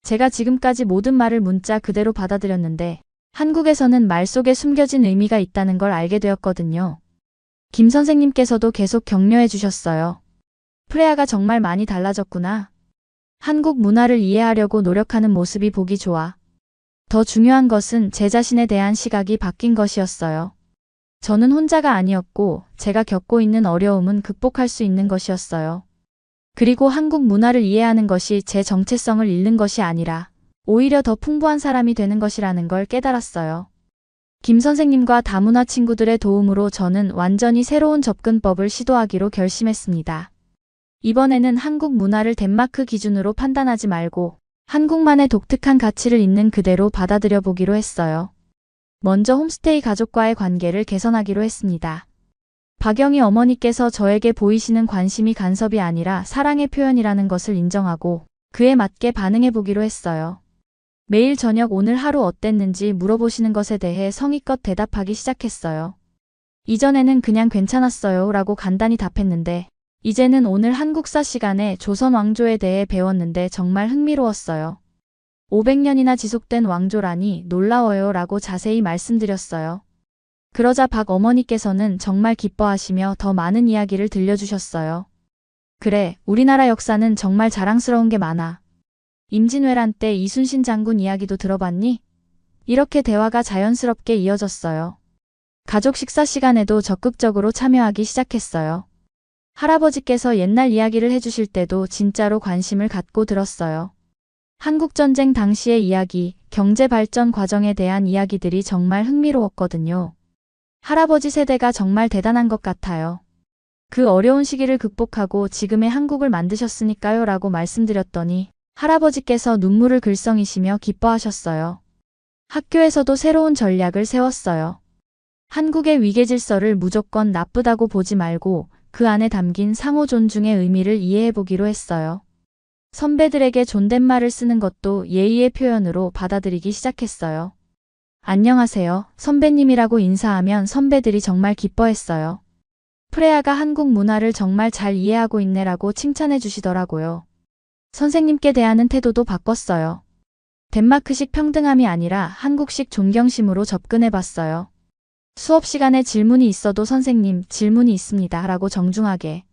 제가 지금까지 모든 말을 문자 그대로 받아들였는데 한국에서는 말 속에 숨겨진 의미가 있다는 걸 알게 되었거든요. 김 선생님께서도 계속 격려해 주셨어요. 프레아가 정말 많이 달라졌구나. 한국 문화를 이해하려고 노력하는 모습이 보기 좋아. 더 중요한 것은 제 자신에 대한 시각이 바뀐 것이었어요. 저는 혼자가 아니었고 제가 겪고 있는 어려움은 극복할 수 있는 것이었어요. 그리고 한국 문화를 이해하는 것이 제 정체성을 잃는 것이 아니라 오히려 더 풍부한 사람이 되는 것이라는 걸 깨달았어요. 김 선생님과 다문화 친구들의 도움으로 저는 완전히 새로운 접근법을 시도하기로 결심했습니다. 이번에는 한국 문화를 덴마크 기준으로 판단하지 말고 한국만의 독특한 가치를 있는 그대로 받아들여 보기로 했어요. 먼저 홈스테이 가족과의 관계를 개선하기로 했습니다. 박영희 어머니께서 저에게 보이시는 관심이 간섭이 아니라 사랑의 표현이라는 것을 인정하고 그에 맞게 반응해 보기로 했어요. 매일 저녁 오늘 하루 어땠는지 물어보시는 것에 대해 성의껏 대답하기 시작했어요. 이전에는 그냥 괜찮았어요 라고 간단히 답했는데 이제는 오늘 한국사 시간에 조선 왕조에 대해 배웠는데 정말 흥미로웠어요. 500년이나 지속된 왕조라니 놀라워요 라고 자세히 말씀드렸어요. 그러자 박 어머니께서는 정말 기뻐하시며 더 많은 이야기를 들려주셨어요. 그래, 우리나라 역사는 정말 자랑스러운 게 많아. 임진왜란 때 이순신 장군 이야기도 들어봤니? 이렇게 대화가 자연스럽게 이어졌어요. 가족 식사 시간에도 적극적으로 참여하기 시작했어요. 할아버지께서 옛날 이야기를 해주실 때도 진짜로 관심을 갖고 들었어요. 한국전쟁 당시의 이야기, 경제 발전 과정에 대한 이야기들이 정말 흥미로웠거든요. 할아버지 세대가 정말 대단한 것 같아요. 그 어려운 시기를 극복하고 지금의 한국을 만드셨으니까요 라고 말씀드렸더니 할아버지께서 눈물을 글썽이시며 기뻐하셨어요. 학교에서도 새로운 전략을 세웠어요. 한국의 위계 질서를 무조건 나쁘다고 보지 말고 그 안에 담긴 상호 존중의 의미를 이해해보기로 했어요. 선배들에게 존댓말을 쓰는 것도 예의의 표현으로 받아들이기 시작했어요. 안녕하세요, 선배님이라고 인사하면 선배들이 정말 기뻐했어요. 프레아가 한국 문화를 정말 잘 이해하고 있네라고 칭찬해 주시더라고요. 선생님께 대하는 태도도 바꿨어요. 덴마크식 평등함이 아니라 한국식 존경심으로 접근해봤어요. 수업 시간에 질문이 있어도 선생님, 질문이 있습니다 라고 정중하게.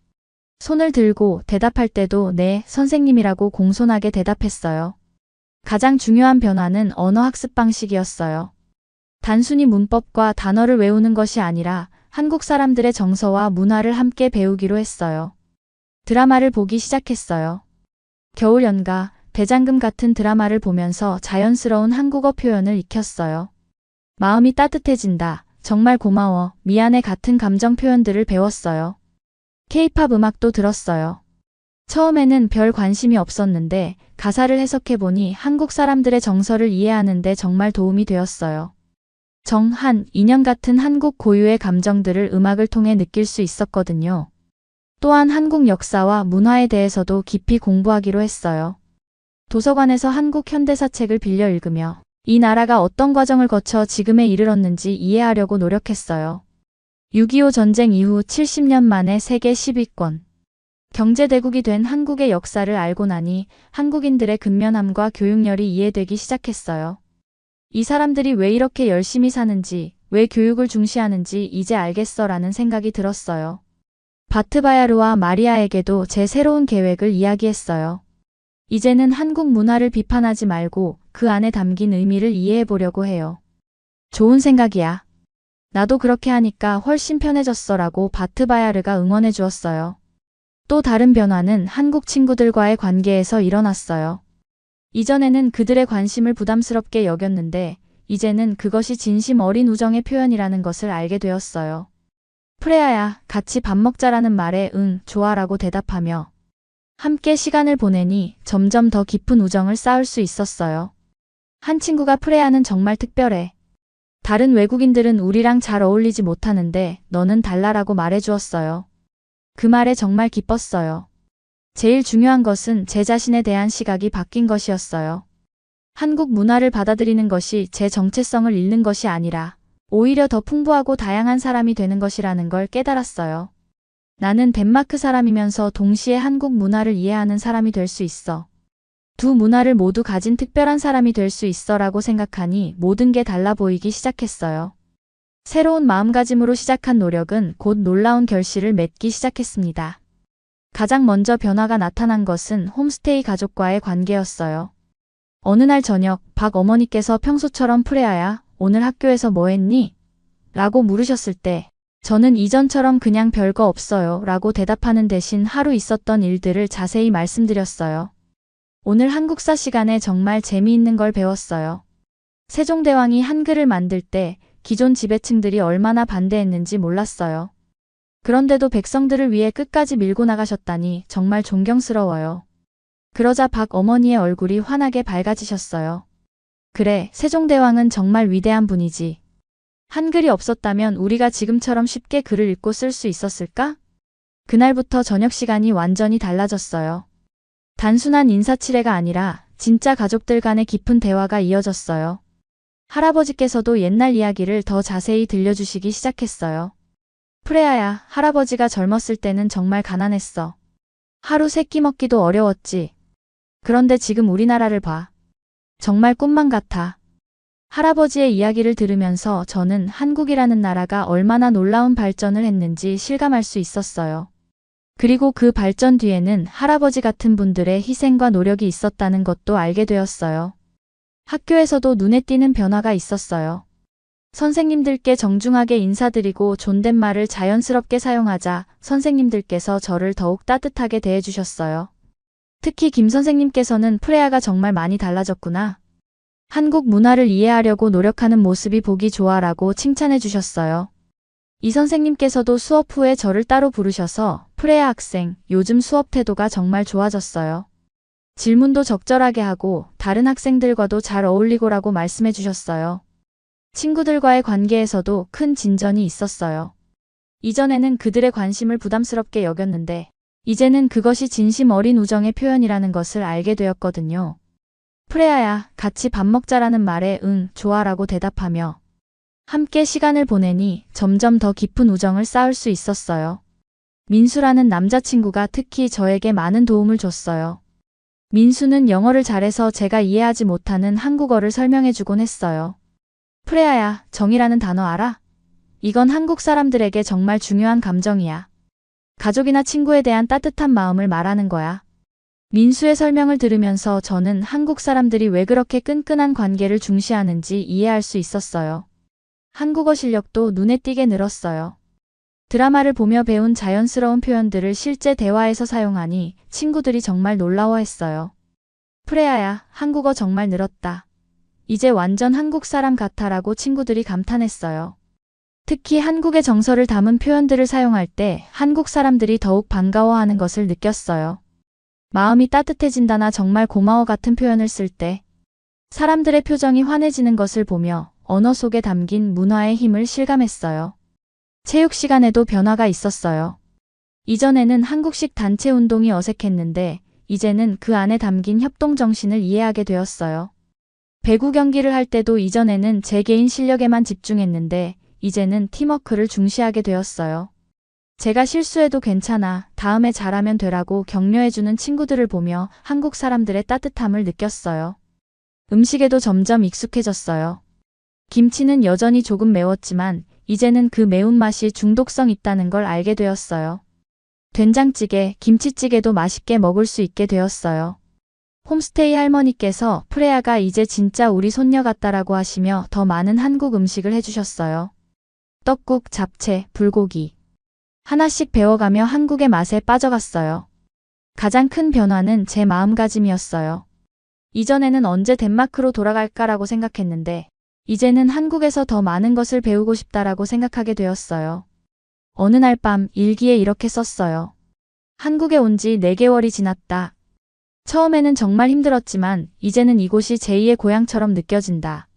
손을 들고 대답할 때도 네, 선생님이라고 공손하게 대답했어요. 가장 중요한 변화는 언어 학습 방식이었어요. 단순히 문법과 단어를 외우는 것이 아니라 한국 사람들의 정서와 문화를 함께 배우기로 했어요. 드라마를 보기 시작했어요. 겨울연가, 대장금 같은 드라마를 보면서 자연스러운 한국어 표현을 익혔어요. 마음이 따뜻해진다, 정말 고마워, 미안해 같은 감정 표현들을 배웠어요. K-팝 음악도 들었어요. 처음에는 별 관심이 없었는데 가사를 해석해보니 한국 사람들의 정서를 이해하는 데 정말 도움이 되었어요. 정, 한, 인연 같은 한국 고유의 감정들을 음악을 통해 느낄 수 있었거든요. 또한 한국 역사와 문화에 대해서도 깊이 공부하기로 했어요. 도서관에서 한국 현대사 책을 빌려 읽으며 이 나라가 어떤 과정을 거쳐 지금에 이르렀는지 이해하려고 노력했어요. 6.25 전쟁 이후 70년 만에 세계 10위권 경제대국이 된 한국의 역사를 알고 나니 한국인들의 근면함과 교육열이 이해되기 시작했어요. 이 사람들이 왜 이렇게 열심히 사는지, 왜 교육을 중시하는지 이제 알겠어라는 생각이 들었어요. 바트바야르와 마리아에게도 제 새로운 계획을 이야기했어요. 이제는 한국 문화를 비판하지 말고 그 안에 담긴 의미를 이해해 보려고 해요. 좋은 생각이야. 나도 그렇게 하니까 훨씬 편해졌어라고 바트바야르가 응원해 주었어요. 또 다른 변화는 한국 친구들과의 관계에서 일어났어요. 이전에는 그들의 관심을 부담스럽게 여겼는데 이제는 그것이 진심 어린 우정의 표현이라는 것을 알게 되었어요. 프레아야, 같이 밥 먹자라는 말에 응, 좋아라고 대답하며 함께 시간을 보내니 점점 더 깊은 우정을 쌓을 수 있었어요. 한 친구가 프레아는 정말 특별해. 다른 외국인들은 우리랑 잘 어울리지 못하는데 너는 달라라고 말해주었어요. 그 말에 정말 기뻤어요. 제일 중요한 것은 제 자신에 대한 시각이 바뀐 것이었어요. 한국 문화를 받아들이는 것이 제 정체성을 잃는 것이 아니라 오히려 더 풍부하고 다양한 사람이 되는 것이라는 걸 깨달았어요. 나는 덴마크 사람이면서 동시에 한국 문화를 이해하는 사람이 될 수 있어. 두 문화를 모두 가진 특별한 사람이 될 수 있어라고 생각하니 모든 게 달라 보이기 시작했어요. 새로운 마음가짐으로 시작한 노력은 곧 놀라운 결실을 맺기 시작했습니다. 가장 먼저 변화가 나타난 것은 홈스테이 가족과의 관계였어요. 어느 날 저녁 박 어머니께서 평소처럼 프레아야, 오늘 학교에서 뭐 했니? 라고 물으셨을 때 저는 이전처럼 그냥 별거 없어요 라고 대답하는 대신 하루 있었던 일들을 자세히 말씀드렸어요. 오늘 한국사 시간에 정말 재미있는 걸 배웠어요. 세종대왕이 한글을 만들 때 기존 지배층들이 얼마나 반대했는지 몰랐어요. 그런데도 백성들을 위해 끝까지 밀고 나가셨다니 정말 존경스러워요. 그러자 박 어머니의 얼굴이 환하게 밝아지셨어요. 그래, 세종대왕은 정말 위대한 분이지. 한글이 없었다면 우리가 지금처럼 쉽게 글을 읽고 쓸 수 있었을까? 그날부터 저녁 시간이 완전히 달라졌어요. 단순한 인사치레가 아니라 진짜 가족들 간의 깊은 대화가 이어졌어요. 할아버지께서도 옛날 이야기를 더 자세히 들려주시기 시작했어요. 프레아야, 할아버지가 젊었을 때는 정말 가난했어. 하루 세끼 먹기도 어려웠지. 그런데 지금 우리나라를 봐. 정말 꿈만 같아. 할아버지의 이야기를 들으면서 저는 한국이라는 나라가 얼마나 놀라운 발전을 했는지 실감할 수 있었어요. 그리고 그 발전 뒤에는 할아버지 같은 분들의 희생과 노력이 있었다는 것도 알게 되었어요. 학교에서도 눈에 띄는 변화가 있었어요. 선생님들께 정중하게 인사드리고 존댓말을 자연스럽게 사용하자 선생님들께서 저를 더욱 따뜻하게 대해주셨어요. 특히 김 선생님께서는 프레아가 정말 많이 달라졌구나. 한국 문화를 이해하려고 노력하는 모습이 보기 좋아라고 칭찬해 주셨어요. 이 선생님께서도 수업 후에 저를 따로 부르셔서 프레아 학생, 요즘 수업 태도가 정말 좋아졌어요. 질문도 적절하게 하고 다른 학생들과도 잘 어울리고라고 말씀해 주셨어요. 친구들과의 관계에서도 큰 진전이 있었어요. 이전에는 그들의 관심을 부담스럽게 여겼는데 이제는 그것이 진심 어린 우정의 표현이라는 것을 알게 되었거든요. 프레아야, 같이 밥 먹자라는 말에 응, 좋아라고 대답하며 함께 시간을 보내니 점점 더 깊은 우정을 쌓을 수 있었어요. 민수라는 남자친구가 특히 저에게 많은 도움을 줬어요. 민수는 영어를 잘해서 제가 이해하지 못하는 한국어를 설명해주곤 했어요. 프레아야, 정이라는 단어 알아? 이건 한국 사람들에게 정말 중요한 감정이야. 가족이나 친구에 대한 따뜻한 마음을 말하는 거야. 민수의 설명을 들으면서 저는 한국 사람들이 왜 그렇게 끈끈한 관계를 중시하는지 이해할 수 있었어요. 한국어 실력도 눈에 띄게 늘었어요. 드라마를 보며 배운 자연스러운 표현들을 실제 대화에서 사용하니 친구들이 정말 놀라워했어요. 프레아야, 한국어 정말 늘었다. 이제 완전 한국 사람 같아라고 친구들이 감탄했어요. 특히 한국의 정서를 담은 표현들을 사용할 때 한국 사람들이 더욱 반가워하는 것을 느꼈어요. 마음이 따뜻해진다나 정말 고마워 같은 표현을 쓸 때 사람들의 표정이 환해지는 것을 보며 언어 속에 담긴 문화의 힘을 실감했어요. 체육 시간에도 변화가 있었어요. 이전에는 한국식 단체 운동이 어색했는데 이제는 그 안에 담긴 협동 정신을 이해하게 되었어요. 배구 경기를 할 때도 이전에는 제 개인 실력에만 집중했는데 이제는 팀워크를 중시하게 되었어요. 제가 실수해도 괜찮아, 다음에 잘하면 되라고 격려해주는 친구들을 보며 한국 사람들의 따뜻함을 느꼈어요. 음식에도 점점 익숙해졌어요. 김치는 여전히 조금 매웠지만 이제는 그 매운맛이 중독성 있다는 걸 알게 되었어요. 된장찌개, 김치찌개도 맛있게 먹을 수 있게 되었어요. 홈스테이 할머니께서 프레야가 이제 진짜 우리 손녀 같다라고 하시며 더 많은 한국 음식을 해주셨어요. 떡국, 잡채, 불고기. 하나씩 배워가며 한국의 맛에 빠져갔어요. 가장 큰 변화는 제 마음가짐이었어요. 이전에는 언제 덴마크로 돌아갈까라고 생각했는데 이제는 한국에서 더 많은 것을 배우고 싶다라고 생각하게 되었어요. 어느 날 밤 일기에 이렇게 썼어요. 한국에 온 지 4개월이 지났다. 처음에는 정말 힘들었지만 이제는 이곳이 제2의 고향처럼 느껴진다.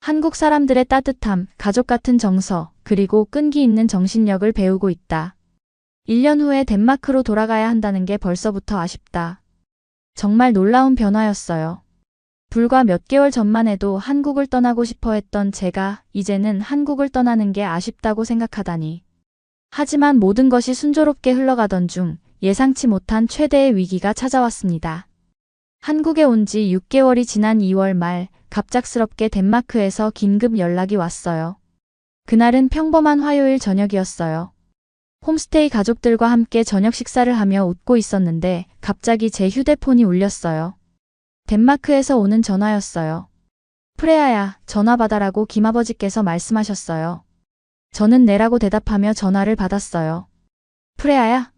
한국 사람들의 따뜻함, 가족 같은 정서, 그리고 끈기 있는 정신력을 배우고 있다. 1년 후에 덴마크로 돌아가야 한다는 게 벌써부터 아쉽다. 정말 놀라운 변화였어요. 불과 몇 개월 전만 해도 한국을 떠나고 싶어 했던 제가 이제는 한국을 떠나는 게 아쉽다고 생각하다니. 하지만 모든 것이 순조롭게 흘러가던 중 예상치 못한 최대의 위기가 찾아왔습니다. 한국에 온 지 6개월이 지난 2월 말 갑작스럽게 덴마크에서 긴급 연락이 왔어요. 그날은 평범한 화요일 저녁이었어요. 홈스테이 가족들과 함께 저녁 식사를 하며 웃고 있었는데 갑자기 제 휴대폰이 울렸어요. 덴마크에서 오는 전화였어요. 프레야야, 전화 받아라고 김아버지께서 말씀하셨어요. 저는 네라고 대답하며 전화를 받았어요. 프레야야?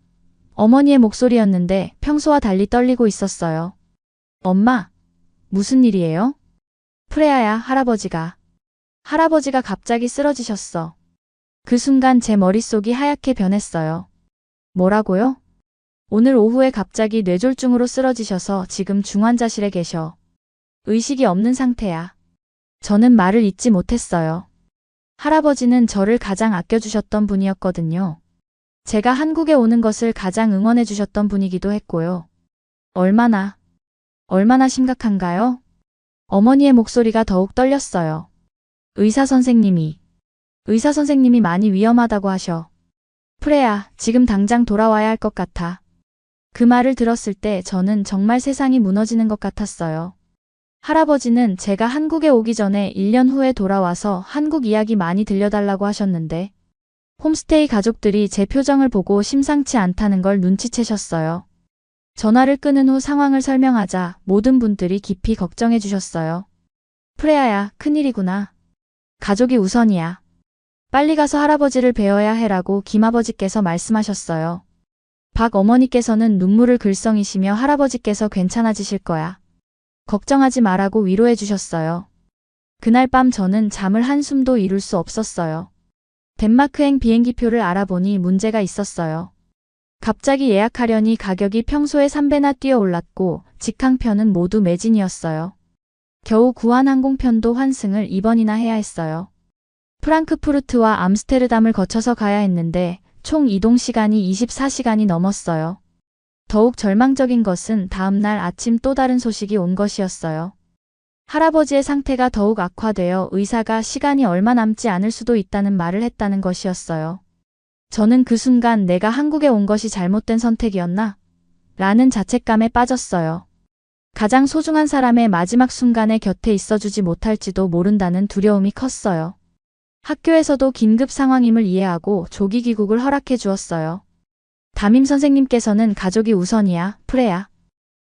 어머니의 목소리였는데 평소와 달리 떨리고 있었어요. 엄마, 무슨 일이에요? 프레야야, 할아버지가 갑자기 쓰러지셨어. 그 순간 제 머릿속이 하얗게 변했어요. 뭐라고요? 오늘 오후에 갑자기 뇌졸중으로 쓰러지셔서 지금 중환자실에 계셔. 의식이 없는 상태야. 저는 말을 잇지 못했어요. 할아버지는 저를 가장 아껴주셨던 분이었거든요. 제가 한국에 오는 것을 가장 응원해 주셨던 분이기도 했고요. 얼마나 심각한가요? 어머니의 목소리가 더욱 떨렸어요. 의사 선생님이 많이 위험하다고 하셔. 프레야, 지금 당장 돌아와야 할 것 같아. 그 말을 들었을 때 저는 정말 세상이 무너지는 것 같았어요. 할아버지는 제가 한국에 오기 전에 1년 후에 돌아와서 한국 이야기 많이 들려달라고 하셨는데 홈스테이 가족들이 제 표정을 보고 심상치 않다는 걸 눈치채셨어요. 전화를 끊은 후 상황을 설명하자 모든 분들이 깊이 걱정해 주셨어요. 프레야야, 큰일이구나. 가족이 우선이야. 빨리 가서 할아버지를 뵈어야 해라고 김아버지께서 말씀하셨어요. 박 어머니께서는 눈물을 글썽이시며 할아버지께서 괜찮아지실 거야. 걱정하지 말라고 위로해 주셨어요. 그날 밤 저는 잠을 한숨도 이룰 수 없었어요. 덴마크행 비행기표를 알아보니 문제가 있었어요. 갑자기 예약하려니 가격이 평소의 3배나 뛰어 올랐고 직항편은 모두 매진이었어요. 겨우 구한 항공편도 환승을 2번이나 해야 했어요. 프랑크푸르트와 암스테르담을 거쳐서 가야 했는데 총 이동 시간이 24시간이 넘었어요. 더욱 절망적인 것은 다음날 아침 또 다른 소식이 온 것이었어요. 할아버지의 상태가 더욱 악화되어 의사가 시간이 얼마 남지 않을 수도 있다는 말을 했다는 것이었어요. 저는 그 순간 내가 한국에 온 것이 잘못된 선택이었나? 라는 자책감에 빠졌어요. 가장 소중한 사람의 마지막 순간에 곁에 있어주지 못할지도 모른다는 두려움이 컸어요. 학교에서도 긴급 상황임을 이해하고 조기 귀국을 허락해 주었어요. 담임 선생님께서는 가족이 우선이야, 프레야.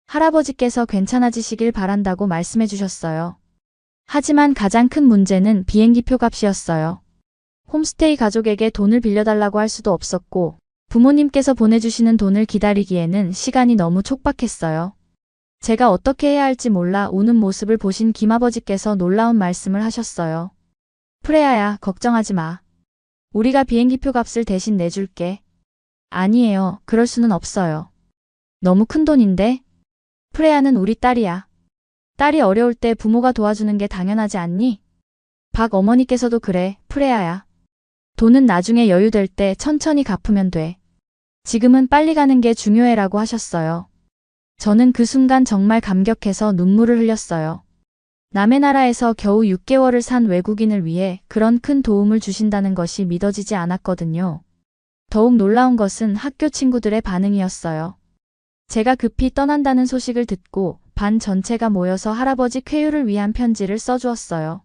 할아버지께서 괜찮아지시길 바란다고 말씀해 주셨어요. 하지만 가장 큰 문제는 비행기표 값이었어요. 홈스테이 가족에게 돈을 빌려달라고 할 수도 없었고 부모님께서 보내주시는 돈을 기다리기에는 시간이 너무 촉박했어요. 제가 어떻게 해야 할지 몰라 우는 모습을 보신 김아버지께서 놀라운 말씀을 하셨어요. 프레야야, 걱정하지 마. 우리가 비행기표 값을 대신 내줄게. 아니에요. 그럴 수는 없어요. 너무 큰 돈인데? 프레야는 우리 딸이야. 딸이 어려울 때 부모가 도와주는 게 당연하지 않니? 박 어머니께서도 그래, 프레야야. 돈은 나중에 여유될 때 천천히 갚으면 돼. 지금은 빨리 가는 게 중요해라고 하셨어요. 저는 그 순간 정말 감격해서 눈물을 흘렸어요. 남의 나라에서 겨우 6개월을 산 외국인을 위해 그런 큰 도움을 주신다는 것이 믿어지지 않았거든요. 더욱 놀라운 것은 학교 친구들의 반응이었어요. 제가 급히 떠난다는 소식을 듣고 반 전체가 모여서 할아버지 쾌유를 위한 편지를 써주었어요.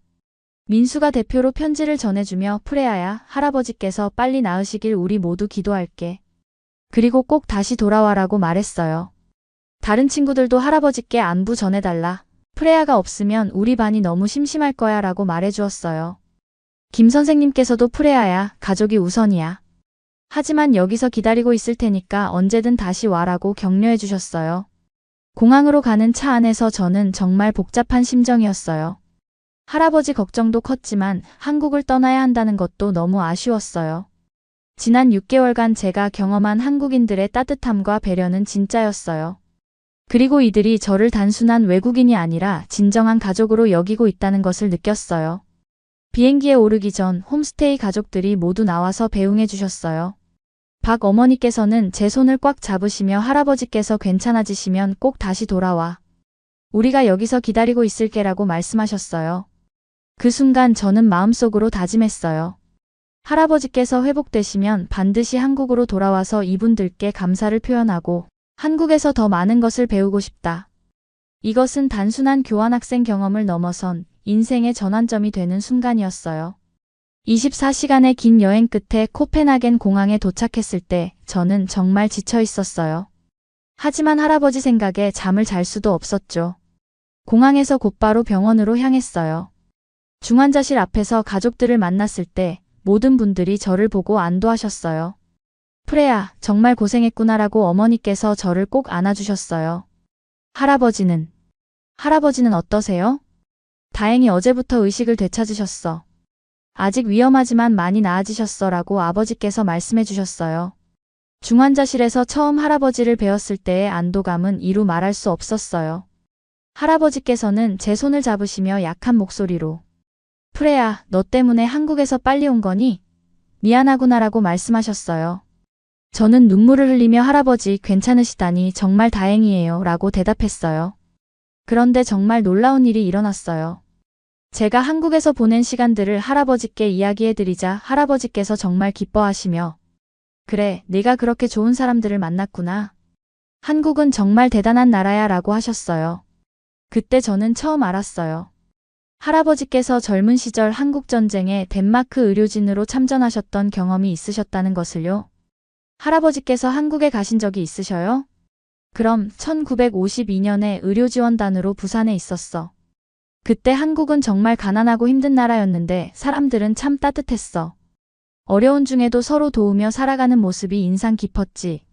민수가 대표로 편지를 전해주며 프레아야, 할아버지께서 빨리 나으시길 우리 모두 기도할게. 그리고 꼭 다시 돌아와라고 말했어요. 다른 친구들도 할아버지께 안부 전해달라. 프레아가 없으면 우리 반이 너무 심심할 거야 라고 말해주었어요. 김 선생님께서도 프레아야, 가족이 우선이야. 하지만 여기서 기다리고 있을 테니까 언제든 다시 와라고 격려해 주셨어요. 공항으로 가는 차 안에서 저는 정말 복잡한 심정이었어요. 할아버지 걱정도 컸지만 한국을 떠나야 한다는 것도 너무 아쉬웠어요. 지난 6개월간 제가 경험한 한국인들의 따뜻함과 배려는 진짜였어요. 그리고 이들이 저를 단순한 외국인이 아니라 진정한 가족으로 여기고 있다는 것을 느꼈어요. 비행기에 오르기 전 홈스테이 가족들이 모두 나와서 배웅해 주셨어요. 박 어머니께서는 제 손을 꽉 잡으시며 할아버지께서 괜찮아지시면 꼭 다시 돌아와. 우리가 여기서 기다리고 있을게라고 말씀하셨어요. 그 순간 저는 마음속으로 다짐했어요. 할아버지께서 회복되시면 반드시 한국으로 돌아와서 이분들께 감사를 표현하고 한국에서 더 많은 것을 배우고 싶다. 이것은 단순한 교환학생 경험을 넘어선 인생의 전환점이 되는 순간이었어요. 24시간의 긴 여행 끝에 코펜하겐 공항에 도착했을 때 저는 정말 지쳐 있었어요. 하지만 할아버지 생각에 잠을 잘 수도 없었죠. 공항에서 곧바로 병원으로 향했어요. 중환자실 앞에서 가족들을 만났을 때 모든 분들이 저를 보고 안도하셨어요. 프레야, 정말 고생했구나라고 어머니께서 저를 꼭 안아주셨어요. 할아버지는 어떠세요? 다행히 어제부터 의식을 되찾으셨어. 아직 위험하지만 많이 나아지셨어 라고 아버지께서 말씀해 주셨어요. 중환자실에서 처음 할아버지를 뵈었을 때의 안도감은 이루 말할 수 없었어요. 할아버지께서는 제 손을 잡으시며 약한 목소리로 프레야, 너 때문에 한국에서 빨리 온 거니? 미안하구나라고 말씀하셨어요. 저는 눈물을 흘리며 할아버지 괜찮으시다니 정말 다행이에요 라고 대답했어요. 그런데 정말 놀라운 일이 일어났어요. 제가 한국에서 보낸 시간들을 할아버지께 이야기해드리자 할아버지께서 정말 기뻐하시며 그래, 네가 그렇게 좋은 사람들을 만났구나. 한국은 정말 대단한 나라야 라고 하셨어요. 그때 저는 처음 알았어요. 할아버지께서 젊은 시절 한국전쟁에 덴마크 의료진으로 참전하셨던 경험이 있으셨다는 것을요. 할아버지께서 한국에 가신 적이 있으셔요? 그럼 1952년에 의료지원단으로 부산에 있었어. 그때 한국은 정말 가난하고 힘든 나라였는데 사람들은 참 따뜻했어. 어려운 중에도 서로 도우며 살아가는 모습이 인상 깊었지.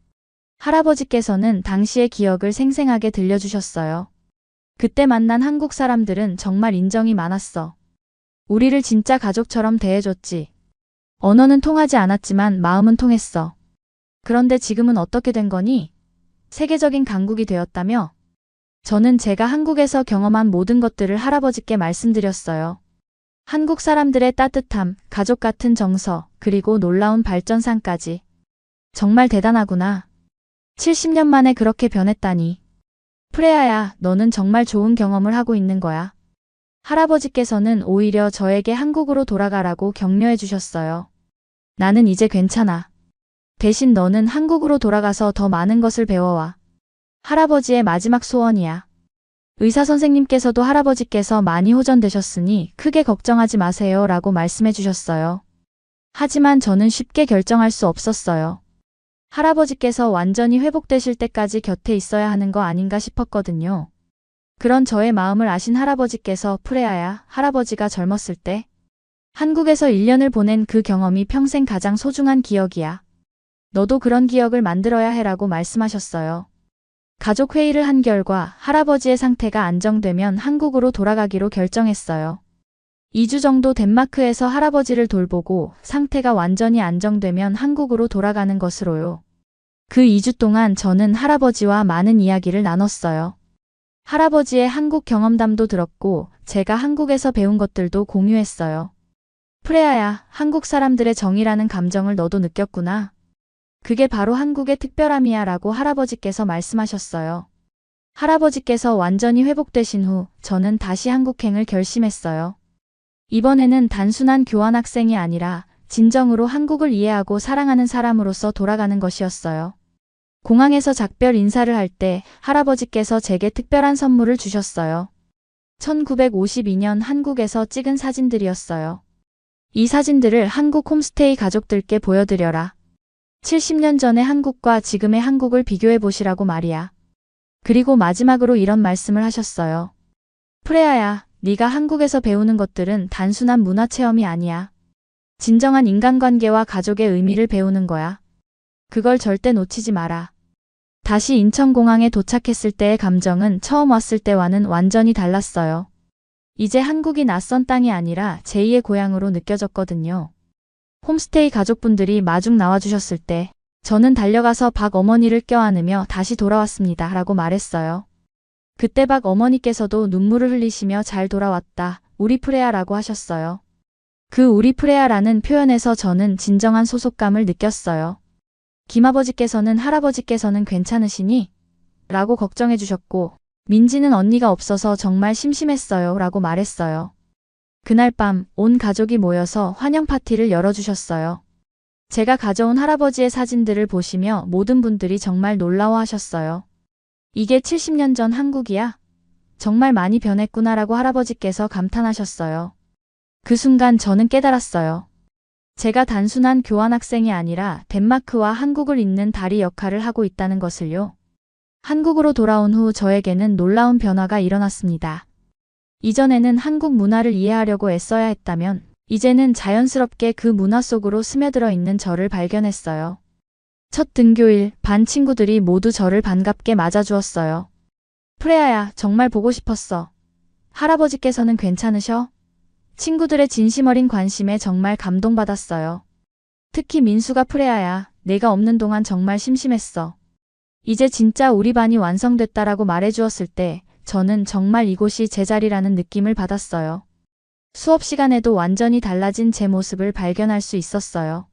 할아버지께서는 당시의 기억을 생생하게 들려주셨어요. 그때 만난 한국 사람들은 정말 인정이 많았어. 우리를 진짜 가족처럼 대해줬지. 언어는 통하지 않았지만 마음은 통했어. 그런데 지금은 어떻게 된 거니? 세계적인 강국이 되었다며? 저는 제가 한국에서 경험한 모든 것들을 할아버지께 말씀드렸어요. 한국 사람들의 따뜻함, 가족 같은 정서, 그리고 놀라운 발전상까지. 정말 대단하구나. 70년 만에 그렇게 변했다니. 프레아야, 너는 정말 좋은 경험을 하고 있는 거야. 할아버지께서는 오히려 저에게 한국으로 돌아가라고 격려해 주셨어요. 나는 이제 괜찮아. 대신 너는 한국으로 돌아가서 더 많은 것을 배워와. 할아버지의 마지막 소원이야. 의사 선생님께서도 할아버지께서 많이 호전되셨으니 크게 걱정하지 마세요 라고 말씀해 주셨어요. 하지만 저는 쉽게 결정할 수 없었어요. 할아버지께서 완전히 회복되실 때까지 곁에 있어야 하는 거 아닌가 싶었거든요. 그런 저의 마음을 아신 할아버지께서 프레아야, 할아버지가 젊었을 때 한국에서 1년을 보낸 그 경험이 평생 가장 소중한 기억이야. 너도 그런 기억을 만들어야 해라고 말씀하셨어요. 가족 회의를 한 결과 할아버지의 상태가 안정되면 한국으로 돌아가기로 결정했어요. 2주 정도 덴마크에서 할아버지를 돌보고 상태가 완전히 안정되면 한국으로 돌아가는 것으로요. 그 2주 동안 저는 할아버지와 많은 이야기를 나눴어요. 할아버지의 한국 경험담도 들었고 제가 한국에서 배운 것들도 공유했어요. 프레아야, 한국 사람들의 정이라는 감정을 너도 느꼈구나. 그게 바로 한국의 특별함이야 라고 할아버지께서 말씀하셨어요. 할아버지께서 완전히 회복되신 후 저는 다시 한국행을 결심했어요. 이번에는 단순한 교환학생이 아니라 진정으로 한국을 이해하고 사랑하는 사람으로서 돌아가는 것이었어요. 공항에서 작별 인사를 할 때 할아버지께서 제게 특별한 선물을 주셨어요. 1952년 한국에서 찍은 사진들이었어요. 이 사진들을 한국 홈스테이 가족들께 보여드려라. 70년 전의 한국과 지금의 한국을 비교해 보시라고 말이야. 그리고 마지막으로 이런 말씀을 하셨어요. 프레아야, 네가 한국에서 배우는 것들은 단순한 문화체험이 아니야. 진정한 인간관계와 가족의 의미를 배우는 거야. 그걸 절대 놓치지 마라. 다시 인천공항에 도착했을 때의 감정은 처음 왔을 때와는 완전히 달랐어요. 이제 한국이 낯선 땅이 아니라 제2의 고향으로 느껴졌거든요. 홈스테이 가족분들이 마중 나와주셨을 때 저는 달려가서 박 어머니를 껴안으며 다시 돌아왔습니다 라고 말했어요. 그때 박 어머니께서도 눈물을 흘리시며 잘 돌아왔다, 우리 프레아라고 하셨어요. 그 우리 프레아라는 표현에서 저는 진정한 소속감을 느꼈어요. 김아버지께서는 할아버지께서는 괜찮으시니? 라고 걱정해 주셨고, 민지는 언니가 없어서 정말 심심했어요 라고 말했어요. 그날 밤 온 가족이 모여서 환영 파티를 열어주셨어요. 제가 가져온 할아버지의 사진들을 보시며 모든 분들이 정말 놀라워하셨어요. 이게 70년 전 한국이야? 정말 많이 변했구나라고 할아버지께서 감탄하셨어요. 그 순간 저는 깨달았어요. 제가 단순한 교환학생이 아니라 덴마크와 한국을 잇는 다리 역할을 하고 있다는 것을요. 한국으로 돌아온 후 저에게는 놀라운 변화가 일어났습니다. 이전에는 한국 문화를 이해하려고 애써야 했다면 이제는 자연스럽게 그 문화 속으로 스며들어 있는 저를 발견했어요. 첫 등교일 반 친구들이 모두 저를 반갑게 맞아주었어요. 프레아야, 정말 보고 싶었어. 할아버지께서는 괜찮으셔? 친구들의 진심 어린 관심에 정말 감동받았어요. 특히 민수가 프레아야, 내가 없는 동안 정말 심심했어. 이제 진짜 우리 반이 완성됐다라고 말해주었을 때 저는 정말 이곳이 제 자리라는 느낌을 받았어요. 수업 시간에도 완전히 달라진 제 모습을 발견할 수 있었어요.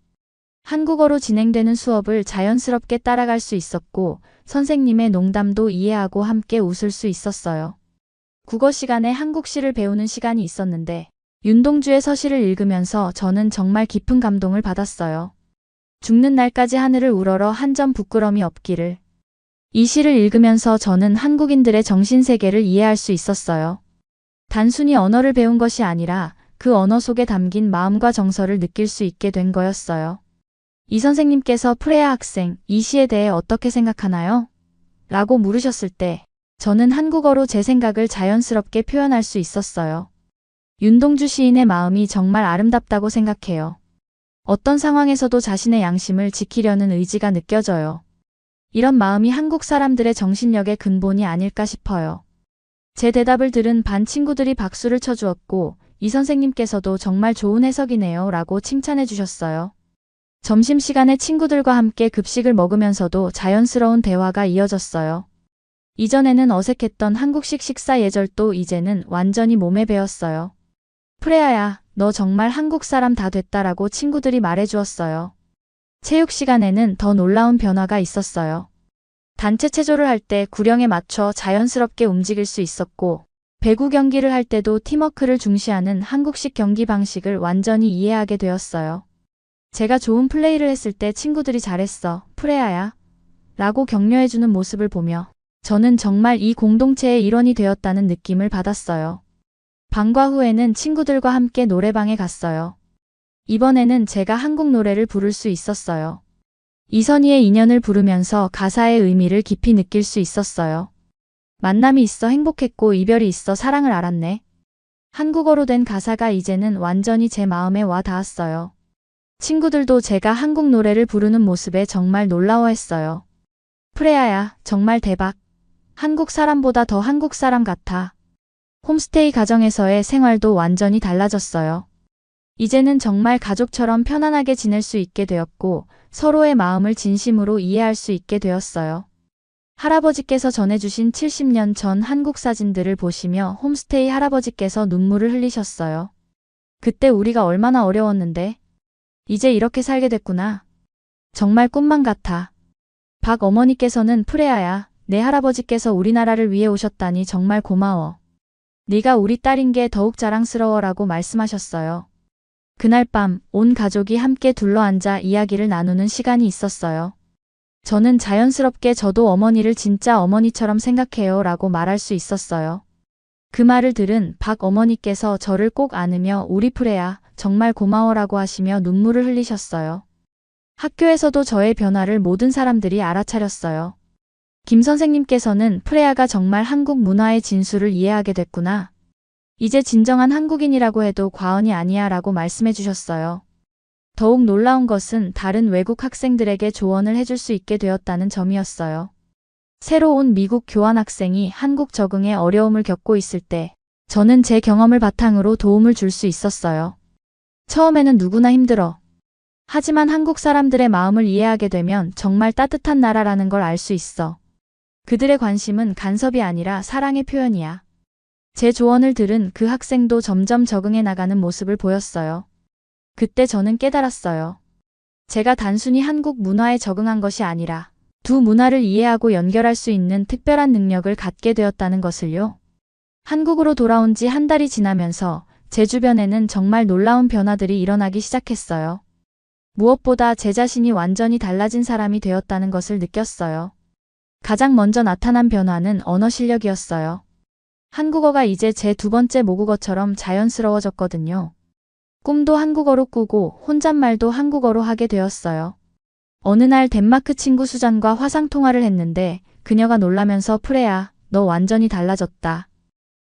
한국어로 진행되는 수업을 자연스럽게 따라갈 수 있었고 선생님의 농담도 이해하고 함께 웃을 수 있었어요. 국어 시간에 한국시를 배우는 시간이 있었는데 윤동주의 서시를 읽으면서 저는 정말 깊은 감동을 받았어요. 죽는 날까지 하늘을 우러러 한 점 부끄럼이 없기를. 이 시를 읽으면서 저는 한국인들의 정신세계를 이해할 수 있었어요. 단순히 언어를 배운 것이 아니라 그 언어 속에 담긴 마음과 정서를 느낄 수 있게 된 거였어요. 이 선생님께서 프레아 학생, 이 시에 대해 어떻게 생각하나요? 라고 물으셨을 때 저는 한국어로 제 생각을 자연스럽게 표현할 수 있었어요. 윤동주 시인의 마음이 정말 아름답다고 생각해요. 어떤 상황에서도 자신의 양심을 지키려는 의지가 느껴져요. 이런 마음이 한국 사람들의 정신력의 근본이 아닐까 싶어요. 제 대답을 들은 반 친구들이 박수를 쳐주었고 이 선생님께서도 정말 좋은 해석이네요 라고 칭찬해 주셨어요. 점심시간에 친구들과 함께 급식을 먹으면서도 자연스러운 대화가 이어졌어요. 이전에는 어색했던 한국식 식사 예절도 이제는 완전히 몸에 배었어요. 프레아야, 너 정말 한국 사람 다 됐다라고 친구들이 말해주었어요. 체육 시간에는 더 놀라운 변화가 있었어요. 단체 체조를 할 때 구령에 맞춰 자연스럽게 움직일 수 있었고 배구 경기를 할 때도 팀워크를 중시하는 한국식 경기 방식을 완전히 이해하게 되었어요. 제가 좋은 플레이를 했을 때 친구들이 잘했어, 프레아야 라고 격려해주는 모습을 보며 저는 정말 이 공동체의 일원이 되었다는 느낌을 받았어요. 방과 후에는 친구들과 함께 노래방에 갔어요. 이번에는 제가 한국 노래를 부를 수 있었어요. 이선희의 인연을 부르면서 가사의 의미를 깊이 느낄 수 있었어요. 만남이 있어 행복했고 이별이 있어 사랑을 알았네. 한국어로 된 가사가 이제는 완전히 제 마음에 와 닿았어요. 친구들도 제가 한국 노래를 부르는 모습에 정말 놀라워했어요. 프레아야, 정말 대박. 한국 사람보다 더 한국 사람 같아. 홈스테이 가정에서의 생활도 완전히 달라졌어요. 이제는 정말 가족처럼 편안하게 지낼 수 있게 되었고 서로의 마음을 진심으로 이해할 수 있게 되었어요. 할아버지께서 전해주신 70년 전 한국 사진들을 보시며 홈스테이 할아버지께서 눈물을 흘리셨어요. 그때 우리가 얼마나 어려웠는데 이제 이렇게 살게 됐구나. 정말 꿈만 같아. 박 어머니께서는 프레아야, 내 할아버지께서 우리나라를 위해 오셨다니 정말 고마워. 네가 우리 딸인 게 더욱 자랑스러워라고 말씀하셨어요. 그날 밤 온 가족이 함께 둘러앉아 이야기를 나누는 시간이 있었어요. 저는 자연스럽게 저도 어머니를 진짜 어머니처럼 생각해요 라고 말할 수 있었어요. 그 말을 들은 박 어머니께서 저를 꼭 안으며 우리 프레야 정말 고마워라고 하시며 눈물을 흘리셨어요. 학교에서도 저의 변화를 모든 사람들이 알아차렸어요. 김 선생님께서는 프레아가 정말 한국 문화의 진수를 이해하게 됐구나. 이제 진정한 한국인이라고 해도 과언이 아니야 라고 말씀해 주셨어요. 더욱 놀라운 것은 다른 외국 학생들에게 조언을 해줄 수 있게 되었다는 점이었어요. 새로 온 미국 교환학생이 한국 적응에 어려움을 겪고 있을 때 저는 제 경험을 바탕으로 도움을 줄 수 있었어요. 처음에는 누구나 힘들어. 하지만 한국 사람들의 마음을 이해하게 되면 정말 따뜻한 나라라는 걸 알 수 있어. 그들의 관심은 간섭이 아니라 사랑의 표현이야. 제 조언을 들은 그 학생도 점점 적응해 나가는 모습을 보였어요. 그때 저는 깨달았어요. 제가 단순히 한국 문화에 적응한 것이 아니라 두 문화를 이해하고 연결할 수 있는 특별한 능력을 갖게 되었다는 것을요. 한국으로 돌아온 지 한 달이 지나면서 제 주변에는 정말 놀라운 변화들이 일어나기 시작했어요. 무엇보다 제 자신이 완전히 달라진 사람이 되었다는 것을 느꼈어요. 가장 먼저 나타난 변화는 언어 실력이었어요. 한국어가 이제 제 두 번째 모국어처럼 자연스러워졌거든요. 꿈도 한국어로 꾸고 혼잣말도 한국어로 하게 되었어요. 어느 날 덴마크 친구 수잔과 화상통화를 했는데 그녀가 놀라면서 프레야, 너 완전히 달라졌다.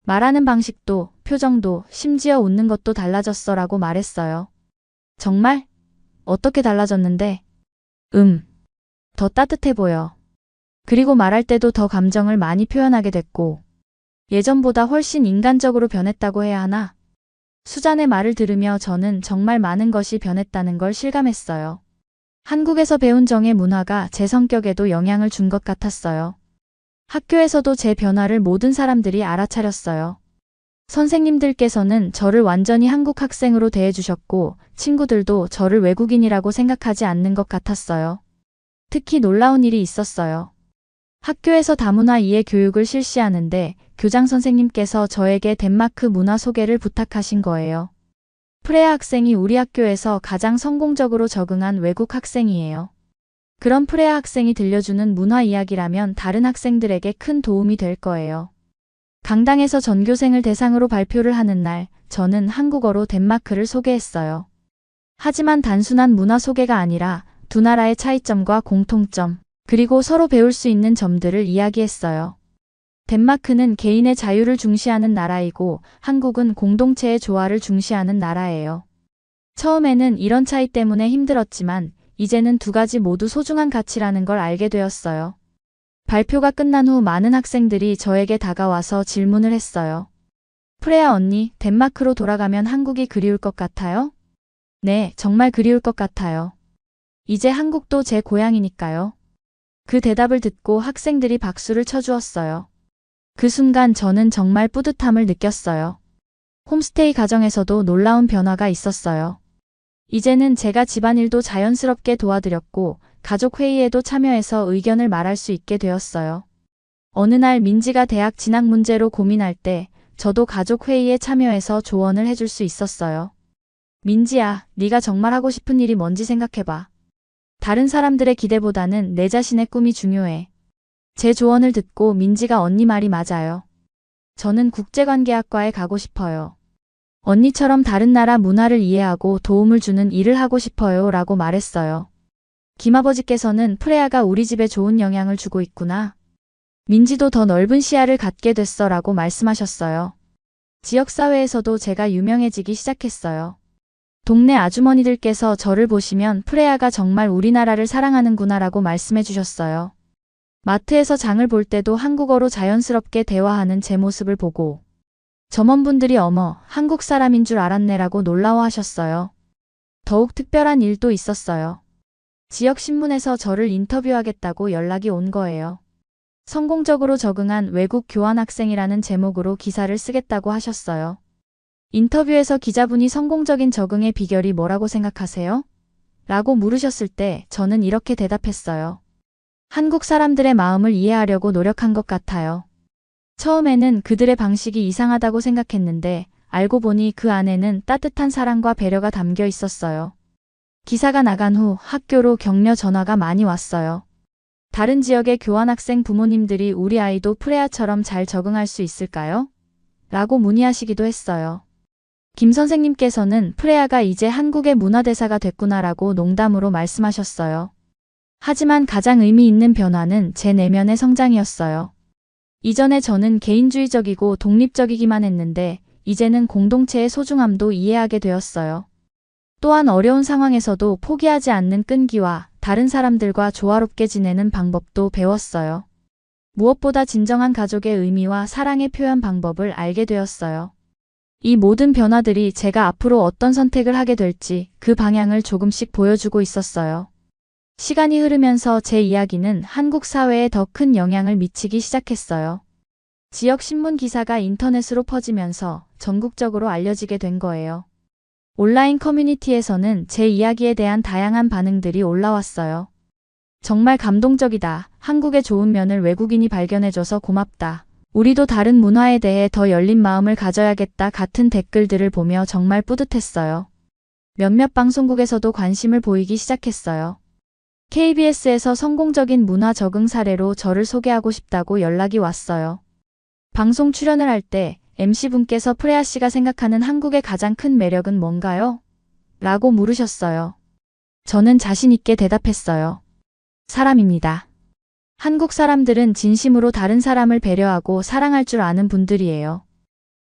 말하는 방식도, 표정도, 심지어 웃는 것도 달라졌어 라고 말했어요. 정말? 어떻게 달라졌는데? 더 따뜻해 보여. 그리고 말할 때도 더 감정을 많이 표현하게 됐고, 예전보다 훨씬 인간적으로 변했다고 해야 하나? 수잔의 말을 들으며 저는 정말 많은 것이 변했다는 걸 실감했어요. 한국에서 배운 정의 문화가 제 성격에도 영향을 준 것 같았어요. 학교에서도 제 변화를 모든 사람들이 알아차렸어요. 선생님들께서는 저를 완전히 한국 학생으로 대해주셨고 친구들도 저를 외국인이라고 생각하지 않는 것 같았어요. 특히 놀라운 일이 있었어요. 학교에서 다문화 이해 교육을 실시하는데 교장 선생님께서 저에게 덴마크 문화 소개를 부탁하신 거예요. 프레아 학생이 우리 학교에서 가장 성공적으로 적응한 외국 학생이에요. 그런 프레아 학생이 들려주는 문화 이야기라면 다른 학생들에게 큰 도움이 될 거예요. 강당에서 전교생을 대상으로 발표를 하는 날, 저는 한국어로 덴마크를 소개했어요. 하지만 단순한 문화 소개가 아니라 두 나라의 차이점과 공통점, 그리고 서로 배울 수 있는 점들을 이야기했어요. 덴마크는 개인의 자유를 중시하는 나라이고 한국은 공동체의 조화를 중시하는 나라예요. 처음에는 이런 차이 때문에 힘들었지만 이제는 두 가지 모두 소중한 가치라는 걸 알게 되었어요. 발표가 끝난 후 많은 학생들이 저에게 다가와서 질문을 했어요. 프레아 언니, 덴마크로 돌아가면 한국이 그리울 것 같아요? 네, 정말 그리울 것 같아요. 이제 한국도 제 고향이니까요. 그 대답을 듣고 학생들이 박수를 쳐주었어요. 그 순간 저는 정말 뿌듯함을 느꼈어요. 홈스테이 가정에서도 놀라운 변화가 있었어요. 이제는 제가 집안일도 자연스럽게 도와드렸고 가족 회의에도 참여해서 의견을 말할 수 있게 되었어요. 어느 날 민지가 대학 진학 문제로 고민할 때 저도 가족 회의에 참여해서 조언을 해줄 수 있었어요. 민지야, 네가 정말 하고 싶은 일이 뭔지 생각해봐. 다른 사람들의 기대보다는 내 자신의 꿈이 중요해. 제 조언을 듣고 민지가 언니 말이 맞아요. 저는 국제관계학과에 가고 싶어요. 언니처럼 다른 나라 문화를 이해하고 도움을 주는 일을 하고 싶어요 라고 말했어요. 김아버지께서는 프레아가 우리 집에 좋은 영향을 주고 있구나. 민지도 더 넓은 시야를 갖게 됐어 라고 말씀하셨어요. 지역사회에서도 제가 유명해지기 시작했어요. 동네 아주머니들께서 저를 보시면 프레아가 정말 우리나라를 사랑하는구나 라고 말씀해 주셨어요. 마트에서 장을 볼 때도 한국어로 자연스럽게 대화하는 제 모습을 보고 점원분들이 어머, 한국 사람인 줄 알았네라고 놀라워하셨어요. 더욱 특별한 일도 있었어요. 지역신문에서 저를 인터뷰하겠다고 연락이 온 거예요. 성공적으로 적응한 외국 교환학생이라는 제목으로 기사를 쓰겠다고 하셨어요. 인터뷰에서 기자분이 성공적인 적응의 비결이 뭐라고 생각하세요? 라고 물으셨을 때 저는 이렇게 대답했어요. 한국 사람들의 마음을 이해하려고 노력한 것 같아요. 처음에는 그들의 방식이 이상하다고 생각했는데 알고 보니 그 안에는 따뜻한 사랑과 배려가 담겨 있었어요. 기사가 나간 후 학교로 격려 전화가 많이 왔어요. 다른 지역의 교환학생 부모님들이 우리 아이도 프레아처럼 잘 적응할 수 있을까요? 라고 문의하시기도 했어요. 김 선생님께서는 프레아가 이제 한국의 문화대사가 됐구나라고 농담으로 말씀하셨어요. 하지만 가장 의미 있는 변화는 제 내면의 성장이었어요. 이전에 저는 개인주의적이고 독립적이기만 했는데 이제는 공동체의 소중함도 이해하게 되었어요. 또한 어려운 상황에서도 포기하지 않는 끈기와 다른 사람들과 조화롭게 지내는 방법도 배웠어요. 무엇보다 진정한 가족의 의미와 사랑의 표현 방법을 알게 되었어요. 이 모든 변화들이 제가 앞으로 어떤 선택을 하게 될지 그 방향을 조금씩 보여주고 있었어요. 시간이 흐르면서 제 이야기는 한국 사회에 더 큰 영향을 미치기 시작했어요. 지역 신문 기사가 인터넷으로 퍼지면서 전국적으로 알려지게 된 거예요. 온라인 커뮤니티에서는 제 이야기에 대한 다양한 반응들이 올라왔어요. 정말 감동적이다. 한국의 좋은 면을 외국인이 발견해줘서 고맙다. 우리도 다른 문화에 대해 더 열린 마음을 가져야겠다 같은 댓글들을 보며 정말 뿌듯했어요. 몇몇 방송국에서도 관심을 보이기 시작했어요. KBS에서 성공적인 문화 적응 사례로 저를 소개하고 싶다고 연락이 왔어요. 방송 출연을 할 때 MC분께서 프레아 씨가 생각하는 한국의 가장 큰 매력은 뭔가요? 라고 물으셨어요. 저는 자신 있게 대답했어요. 사람입니다. 한국 사람들은 진심으로 다른 사람을 배려하고 사랑할 줄 아는 분들이에요.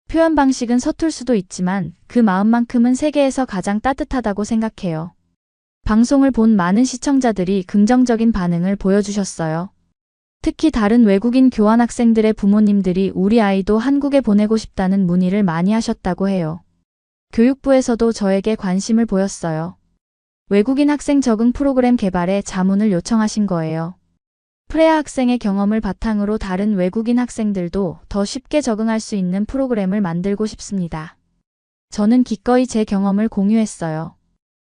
표현 방식은 서툴 수도 있지만 그 마음만큼은 세계에서 가장 따뜻하다고 생각해요. 방송을 본 많은 시청자들이 긍정적인 반응을 보여주셨어요. 특히 다른 외국인 교환학생들의 부모님들이 우리 아이도 한국에 보내고 싶다는 문의를 많이 하셨다고 해요. 교육부에서도 저에게 관심을 보였어요. 외국인 학생 적응 프로그램 개발에 자문을 요청하신 거예요. 프레아 학생의 경험을 바탕으로 다른 외국인 학생들도 더 쉽게 적응할 수 있는 프로그램을 만들고 싶습니다. 저는 기꺼이 제 경험을 공유했어요.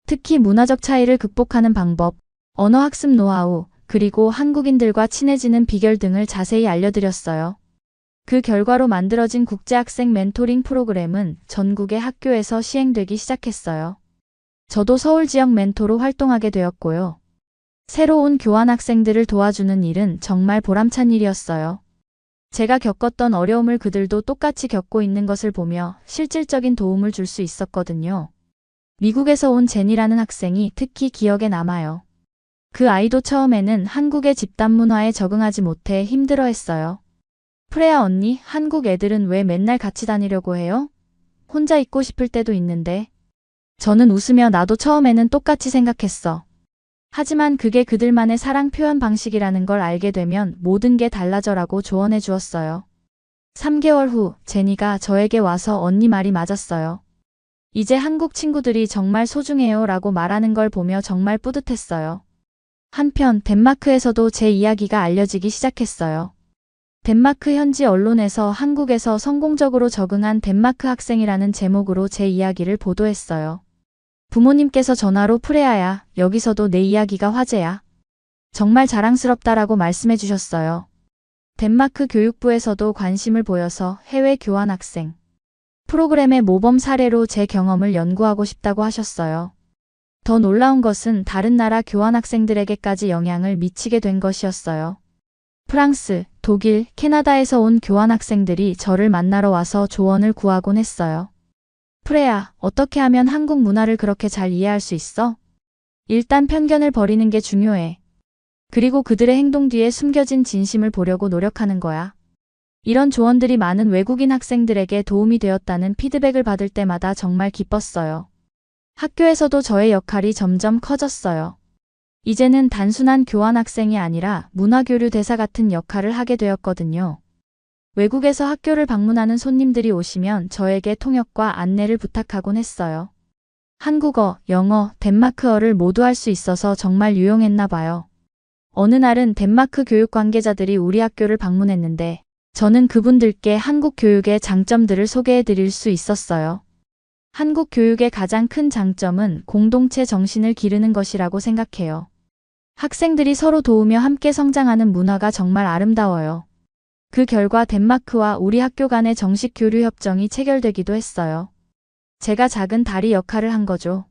특히 문화적 차이를 극복하는 방법, 언어 학습 노하우, 그리고 한국인들과 친해지는 비결 등을 자세히 알려드렸어요. 그 결과로 만들어진 국제학생 멘토링 프로그램은 전국의 학교에서 시행되기 시작했어요. 저도 서울 지역 멘토로 활동하게 되었고요. 새로 온 교환학생들을 도와주는 일은 정말 보람찬 일이었어요. 제가 겪었던 어려움을 그들도 똑같이 겪고 있는 것을 보며 실질적인 도움을 줄 수 있었거든요. 미국에서 온 제니라는 학생이 특히 기억에 남아요. 그 아이도 처음에는 한국의 집단 문화에 적응하지 못해 힘들어했어요. 프레아 언니, 한국 애들은 왜 맨날 같이 다니려고 해요? 혼자 있고 싶을 때도 있는데. 저는 웃으며 나도 처음에는 똑같이 생각했어. 하지만 그게 그들만의 사랑 표현 방식이라는 걸 알게 되면 모든 게 달라져라고 조언해 주었어요. 3개월 후 제니가 저에게 와서 언니 말이 맞았어요. 이제 한국 친구들이 정말 소중해요 라고 말하는 걸 보며 정말 뿌듯했어요. 한편 덴마크에서도 제 이야기가 알려지기 시작했어요. 덴마크 현지 언론에서 한국에서 성공적으로 적응한 덴마크 학생이라는 제목으로 제 이야기를 보도했어요. 부모님께서 전화로 프레아야, 여기서도 내 이야기가 화제야. 정말 자랑스럽다라고 말씀해 주셨어요. 덴마크 교육부에서도 관심을 보여서 해외 교환학생 프로그램의 모범 사례로 제 경험을 연구하고 싶다고 하셨어요. 더 놀라운 것은 다른 나라 교환학생들에게까지 영향을 미치게 된 것이었어요. 프랑스, 독일, 캐나다에서 온 교환학생들이 저를 만나러 와서 조언을 구하곤 했어요. 프레아, 어떻게 하면 한국 문화를 그렇게 잘 이해할 수 있어? 일단 편견을 버리는 게 중요해. 그리고 그들의 행동 뒤에 숨겨진 진심을 보려고 노력하는 거야. 이런 조언들이 많은 외국인 학생들에게 도움이 되었다는 피드백을 받을 때마다 정말 기뻤어요. 학교에서도 저의 역할이 점점 커졌어요. 이제는 단순한 교환학생이 아니라 문화교류 대사 같은 역할을 하게 되었거든요. 외국에서 학교를 방문하는 손님들이 오시면 저에게 통역과 안내를 부탁하곤 했어요. 한국어, 영어, 덴마크어를 모두 할 수 있어서 정말 유용했나 봐요. 어느 날은 덴마크 교육 관계자들이 우리 학교를 방문했는데 저는 그분들께 한국 교육의 장점들을 소개해 드릴 수 있었어요. 한국 교육의 가장 큰 장점은 공동체 정신을 기르는 것이라고 생각해요. 학생들이 서로 도우며 함께 성장하는 문화가 정말 아름다워요. 그 결과 덴마크와 우리 학교 간의 정식 교류 협정이 체결되기도 했어요. 제가 작은 다리 역할을 한 거죠.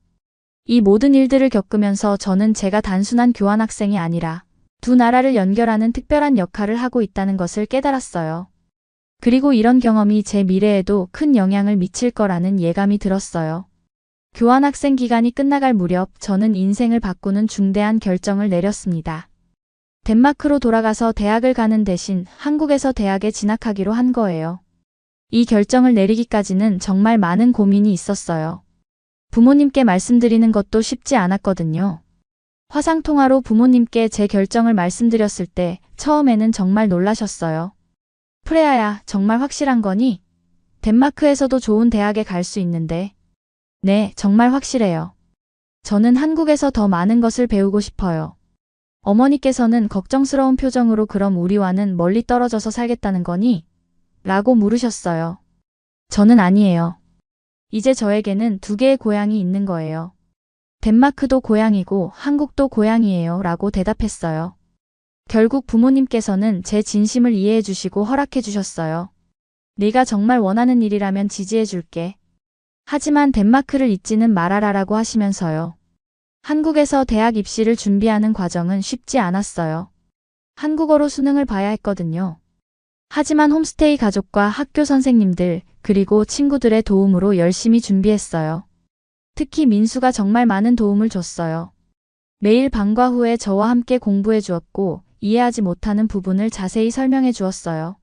이 모든 일들을 겪으면서 저는 제가 단순한 교환학생이 아니라 두 나라를 연결하는 특별한 역할을 하고 있다는 것을 깨달았어요. 그리고 이런 경험이 제 미래에도 큰 영향을 미칠 거라는 예감이 들었어요. 교환학생 기간이 끝나갈 무렵 저는 인생을 바꾸는 중대한 결정을 내렸습니다. 덴마크로 돌아가서 대학을 가는 대신 한국에서 대학에 진학하기로 한 거예요. 이 결정을 내리기까지는 정말 많은 고민이 있었어요. 부모님께 말씀드리는 것도 쉽지 않았거든요. 화상통화로 부모님께 제 결정을 말씀드렸을 때 처음에는 정말 놀라셨어요. 프레아야, 정말 확실한 거니? 덴마크에서도 좋은 대학에 갈 수 있는데. 네, 정말 확실해요. 저는 한국에서 더 많은 것을 배우고 싶어요. 어머니께서는 걱정스러운 표정으로 그럼 우리와는 멀리 떨어져서 살겠다는 거니? 라고 물으셨어요. 저는 아니에요. 이제 저에게는 두 개의 고향이 있는 거예요. 덴마크도 고향이고 한국도 고향이에요. 라고 대답했어요. 결국 부모님께서는 제 진심을 이해해 주시고 허락해 주셨어요. 네가 정말 원하는 일이라면 지지해 줄게. 하지만 덴마크를 잊지는 말아라라고 하시면서요. 한국에서 대학 입시를 준비하는 과정은 쉽지 않았어요. 한국어로 수능을 봐야 했거든요. 하지만 홈스테이 가족과 학교 선생님들 그리고 친구들의 도움으로 열심히 준비했어요. 특히 민수가 정말 많은 도움을 줬어요. 매일 방과 후에 저와 함께 공부해 주었고 이해하지 못하는 부분을 자세히 설명해 주었어요.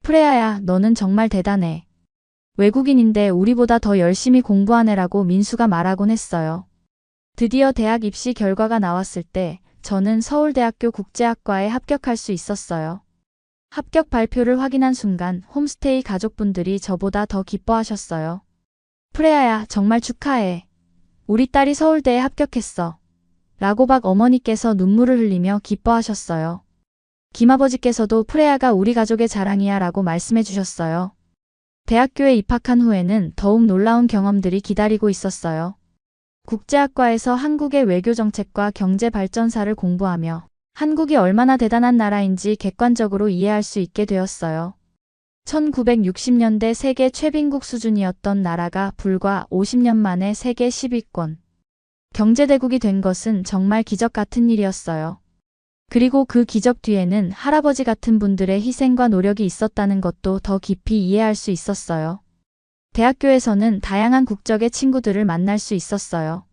프레아야, 너는 정말 대단해. 외국인인데 우리보다 더 열심히 공부하네라고 민수가 말하곤 했어요. 드디어 대학 입시 결과가 나왔을 때 저는 서울대학교 국제학과에 합격할 수 있었어요. 합격 발표를 확인한 순간 홈스테이 가족분들이 저보다 더 기뻐하셨어요. 프레아야, 정말 축하해. 우리 딸이 서울대에 합격했어. 라고 박 어머니께서 눈물을 흘리며 기뻐하셨어요. 김아버지께서도 프레아가 우리 가족의 자랑이야 라고 말씀해 주셨어요. 대학교에 입학한 후에는 더욱 놀라운 경험들이 기다리고 있었어요. 국제학과에서 한국의 외교정책과 경제발전사를 공부하며 한국이 얼마나 대단한 나라인지 객관적으로 이해할 수 있게 되었어요. 1960년대 세계 최빈국 수준이었던 나라가 불과 50년 만에 세계 10위권. 경제대국이 된 것은 정말 기적 같은 일이었어요. 그리고 그 기적 뒤에는 할아버지 같은 분들의 희생과 노력이 있었다는 것도 더 깊이 이해할 수 있었어요. 대학교에서는 다양한 국적의 친구들을 만날 수 있었어요.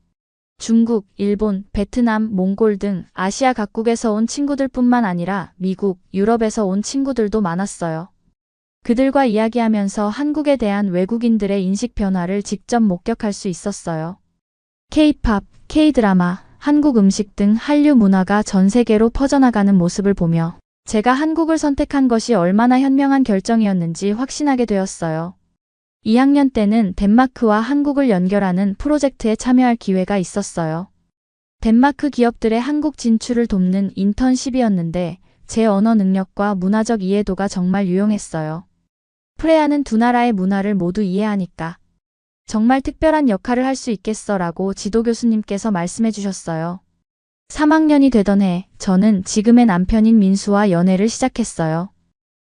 중국, 일본, 베트남, 몽골 등 아시아 각국에서 온 친구들뿐만 아니라 미국, 유럽에서 온 친구들도 많았어요. 그들과 이야기하면서 한국에 대한 외국인들의 인식 변화를 직접 목격할 수 있었어요. K-팝, K-드라마, 한국 음식 등 한류 문화가 전 세계로 퍼져나가는 모습을 보며 제가 한국을 선택한 것이 얼마나 현명한 결정이었는지 확신하게 되었어요. 2학년 때는 덴마크와 한국을 연결하는 프로젝트에 참여할 기회가 있었어요. 덴마크 기업들의 한국 진출을 돕는 인턴십이었는데 제 언어 능력과 문화적 이해도가 정말 유용했어요. 프레아는 두 나라의 문화를 모두 이해하니까 정말 특별한 역할을 할 수 있겠어 라고 지도 교수님께서 말씀해 주셨어요. 3학년이 되던 해 저는 지금의 남편인 민수와 연애를 시작했어요.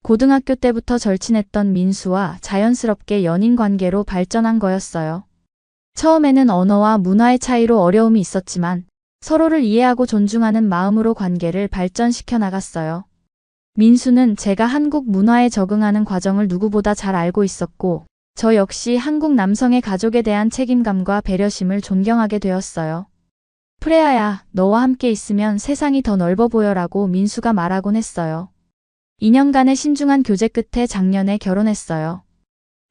고등학교 때부터 절친했던 민수와 자연스럽게 연인 관계로 발전한 거였어요. 처음에는 언어와 문화의 차이로 어려움이 있었지만 서로를 이해하고 존중하는 마음으로 관계를 발전시켜 나갔어요. 민수는 제가 한국 문화에 적응하는 과정을 누구보다 잘 알고 있었고 저 역시 한국 남성의 가족에 대한 책임감과 배려심을 존경하게 되었어요. 프레아야, 너와 함께 있으면 세상이 더 넓어 보여라고 민수가 말하곤 했어요. 2년간의 신중한 교제 끝에 작년에 결혼했어요.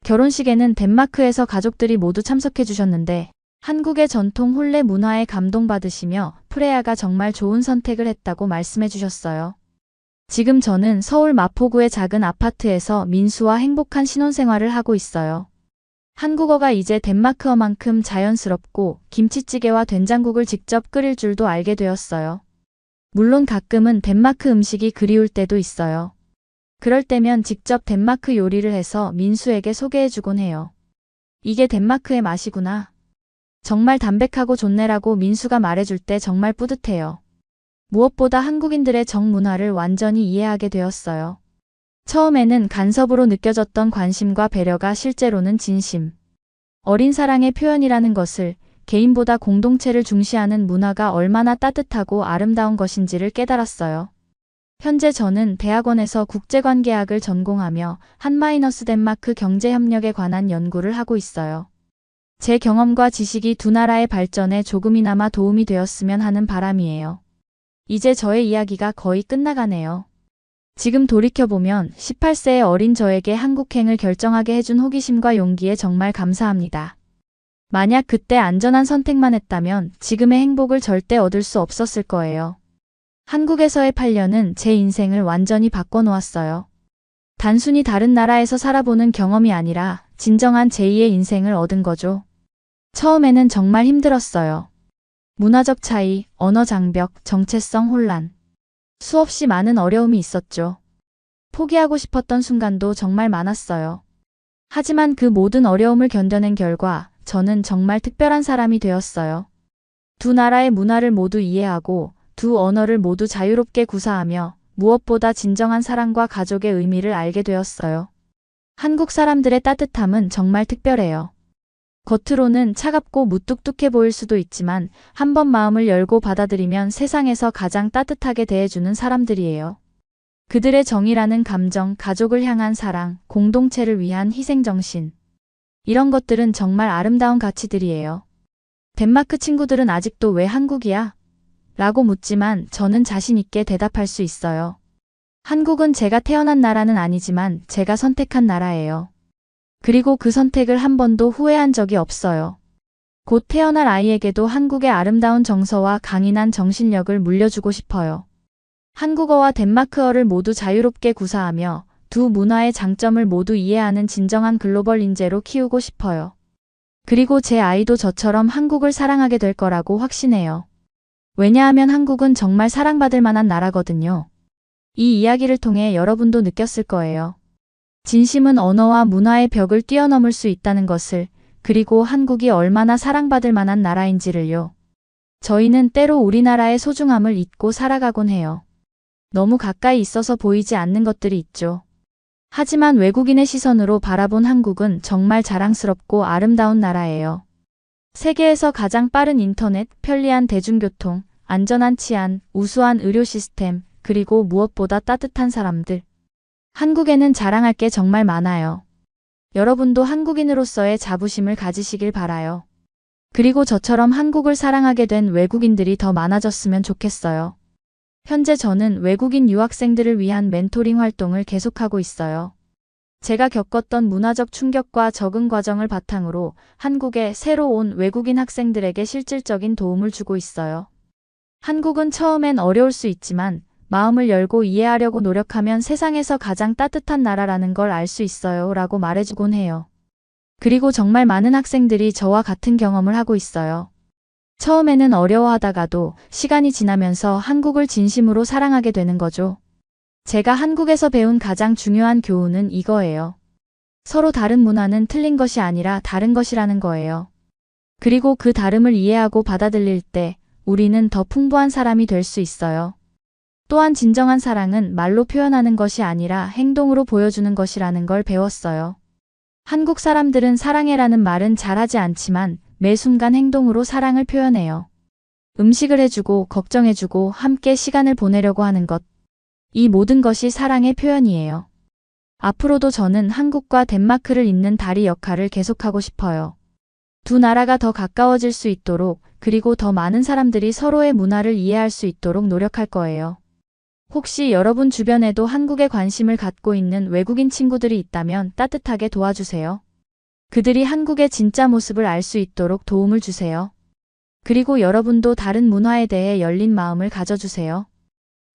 결혼식에는 덴마크에서 가족들이 모두 참석해 주셨는데 한국의 전통 혼례 문화에 감동받으시며 프레아가 정말 좋은 선택을 했다고 말씀해 주셨어요. 지금 저는 서울 마포구의 작은 아파트에서 민수와 행복한 신혼생활을 하고 있어요. 한국어가 이제 덴마크어만큼 자연스럽고 김치찌개와 된장국을 직접 끓일 줄도 알게 되었어요. 물론 가끔은 덴마크 음식이 그리울 때도 있어요. 그럴 때면 직접 덴마크 요리를 해서 민수에게 소개해주곤 해요. 이게 덴마크의 맛이구나. 정말 담백하고 좋네라고 민수가 말해줄 때 정말 뿌듯해요. 무엇보다 한국인들의 정문화를 완전히 이해하게 되었어요. 처음에는 간섭으로 느껴졌던 관심과 배려가 실제로는 진심. 어린 사랑의 표현이라는 것을, 개인보다 공동체를 중시하는 문화가 얼마나 따뜻하고 아름다운 것인지를 깨달았어요. 현재 저는 대학원에서 국제관계학을 전공하며 한-덴마크 경제협력에 관한 연구를 하고 있어요. 제 경험과 지식이 두 나라의 발전에 조금이나마 도움이 되었으면 하는 바람이에요. 이제 저의 이야기가 거의 끝나가네요. 지금 돌이켜보면 18세의 어린 저에게 한국행을 결정하게 해준 호기심과 용기에 정말 감사합니다. 만약 그때 안전한 선택만 했다면 지금의 행복을 절대 얻을 수 없었을 거예요. 한국에서의 8년은 제 인생을 완전히 바꿔놓았어요. 단순히 다른 나라에서 살아보는 경험이 아니라 진정한 제2의 인생을 얻은 거죠. 처음에는 정말 힘들었어요. 문화적 차이, 언어 장벽, 정체성 혼란. 수없이 많은 어려움이 있었죠. 포기하고 싶었던 순간도 정말 많았어요. 하지만 그 모든 어려움을 견뎌낸 결과 저는 정말 특별한 사람이 되었어요. 두 나라의 문화를 모두 이해하고 두 언어를 모두 자유롭게 구사하며 무엇보다 진정한 사랑과 가족의 의미를 알게 되었어요. 한국 사람들의 따뜻함은 정말 특별해요. 겉으로는 차갑고 무뚝뚝해 보일 수도 있지만 한번 마음을 열고 받아들이면 세상에서 가장 따뜻하게 대해주는 사람들이에요. 그들의 정이라는 감정, 가족을 향한 사랑, 공동체를 위한 희생정신. 이런 것들은 정말 아름다운 가치들이에요. 덴마크 친구들은 아직도 왜 한국이야? 라고 묻지만 저는 자신 있게 대답할 수 있어요. 한국은 제가 태어난 나라는 아니지만 제가 선택한 나라예요. 그리고 그 선택을 한 번도 후회한 적이 없어요. 곧 태어날 아이에게도 한국의 아름다운 정서와 강인한 정신력을 물려주고 싶어요. 한국어와 덴마크어를 모두 자유롭게 구사하며 두 문화의 장점을 모두 이해하는 진정한 글로벌 인재로 키우고 싶어요. 그리고 제 아이도 저처럼 한국을 사랑하게 될 거라고 확신해요. 왜냐하면 한국은 정말 사랑받을 만한 나라거든요. 이 이야기를 통해 여러분도 느꼈을 거예요. 진심은 언어와 문화의 벽을 뛰어넘을 수 있다는 것을, 그리고 한국이 얼마나 사랑받을 만한 나라인지를요. 저희는 때로 우리나라의 소중함을 잊고 살아가곤 해요. 너무 가까이 있어서 보이지 않는 것들이 있죠. 하지만 외국인의 시선으로 바라본 한국은 정말 자랑스럽고 아름다운 나라예요. 세계에서 가장 빠른 인터넷, 편리한 대중교통, 안전한 치안, 우수한 의료 시스템, 그리고 무엇보다 따뜻한 사람들. 한국에는 자랑할 게 정말 많아요. 여러분도 한국인으로서의 자부심을 가지시길 바라요. 그리고 저처럼 한국을 사랑하게 된 외국인들이 더 많아졌으면 좋겠어요. 현재 저는 외국인 유학생들을 위한 멘토링 활동을 계속하고 있어요. 제가 겪었던 문화적 충격과 적응 과정을 바탕으로 한국에 새로 온 외국인 학생들에게 실질적인 도움을 주고 있어요. 한국은 처음엔 어려울 수 있지만 마음을 열고 이해하려고 노력하면 세상에서 가장 따뜻한 나라라는 걸 알 수 있어요 라고 말해주곤 해요. 그리고 정말 많은 학생들이 저와 같은 경험을 하고 있어요. 처음에는 어려워하다가도 시간이 지나면서 한국을 진심으로 사랑하게 되는 거죠. 제가 한국에서 배운 가장 중요한 교훈은 이거예요. 서로 다른 문화는 틀린 것이 아니라 다른 것이라는 거예요. 그리고 그 다름을 이해하고 받아들일 때 우리는 더 풍부한 사람이 될 수 있어요. 또한 진정한 사랑은 말로 표현하는 것이 아니라 행동으로 보여주는 것이라는 걸 배웠어요. 한국 사람들은 사랑해라는 말은 잘하지 않지만 매 순간 행동으로 사랑을 표현해요. 음식을 해주고 걱정해주고 함께 시간을 보내려고 하는 것. 이 모든 것이 사랑의 표현이에요. 앞으로도 저는 한국과 덴마크를 잇는 다리 역할을 계속하고 싶어요. 두 나라가 더 가까워질 수 있도록, 그리고 더 많은 사람들이 서로의 문화를 이해할 수 있도록 노력할 거예요. 혹시 여러분 주변에도 한국에 관심을 갖고 있는 외국인 친구들이 있다면 따뜻하게 도와주세요. 그들이 한국의 진짜 모습을 알 수 있도록 도움을 주세요. 그리고 여러분도 다른 문화에 대해 열린 마음을 가져주세요.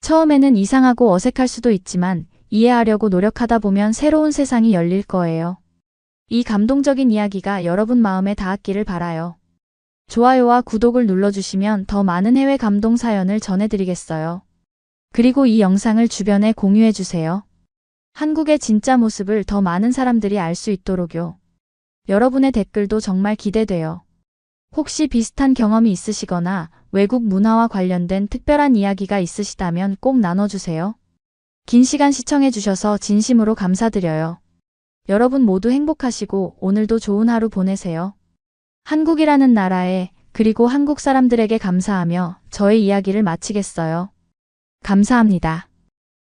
처음에는 이상하고 어색할 수도 있지만 이해하려고 노력하다 보면 새로운 세상이 열릴 거예요. 이 감동적인 이야기가 여러분 마음에 닿았기를 바라요. 좋아요와 구독을 눌러주시면 더 많은 해외 감동 사연을 전해드리겠어요. 그리고 이 영상을 주변에 공유해주세요. 한국의 진짜 모습을 더 많은 사람들이 알 수 있도록요. 여러분의 댓글도 정말 기대돼요. 혹시 비슷한 경험이 있으시거나 외국 문화와 관련된 특별한 이야기가 있으시다면 꼭 나눠주세요. 긴 시간 시청해주셔서 진심으로 감사드려요. 여러분 모두 행복하시고 오늘도 좋은 하루 보내세요. 한국이라는 나라에 그리고 한국 사람들에게 감사하며 저의 이야기를 마치겠어요. 감사합니다.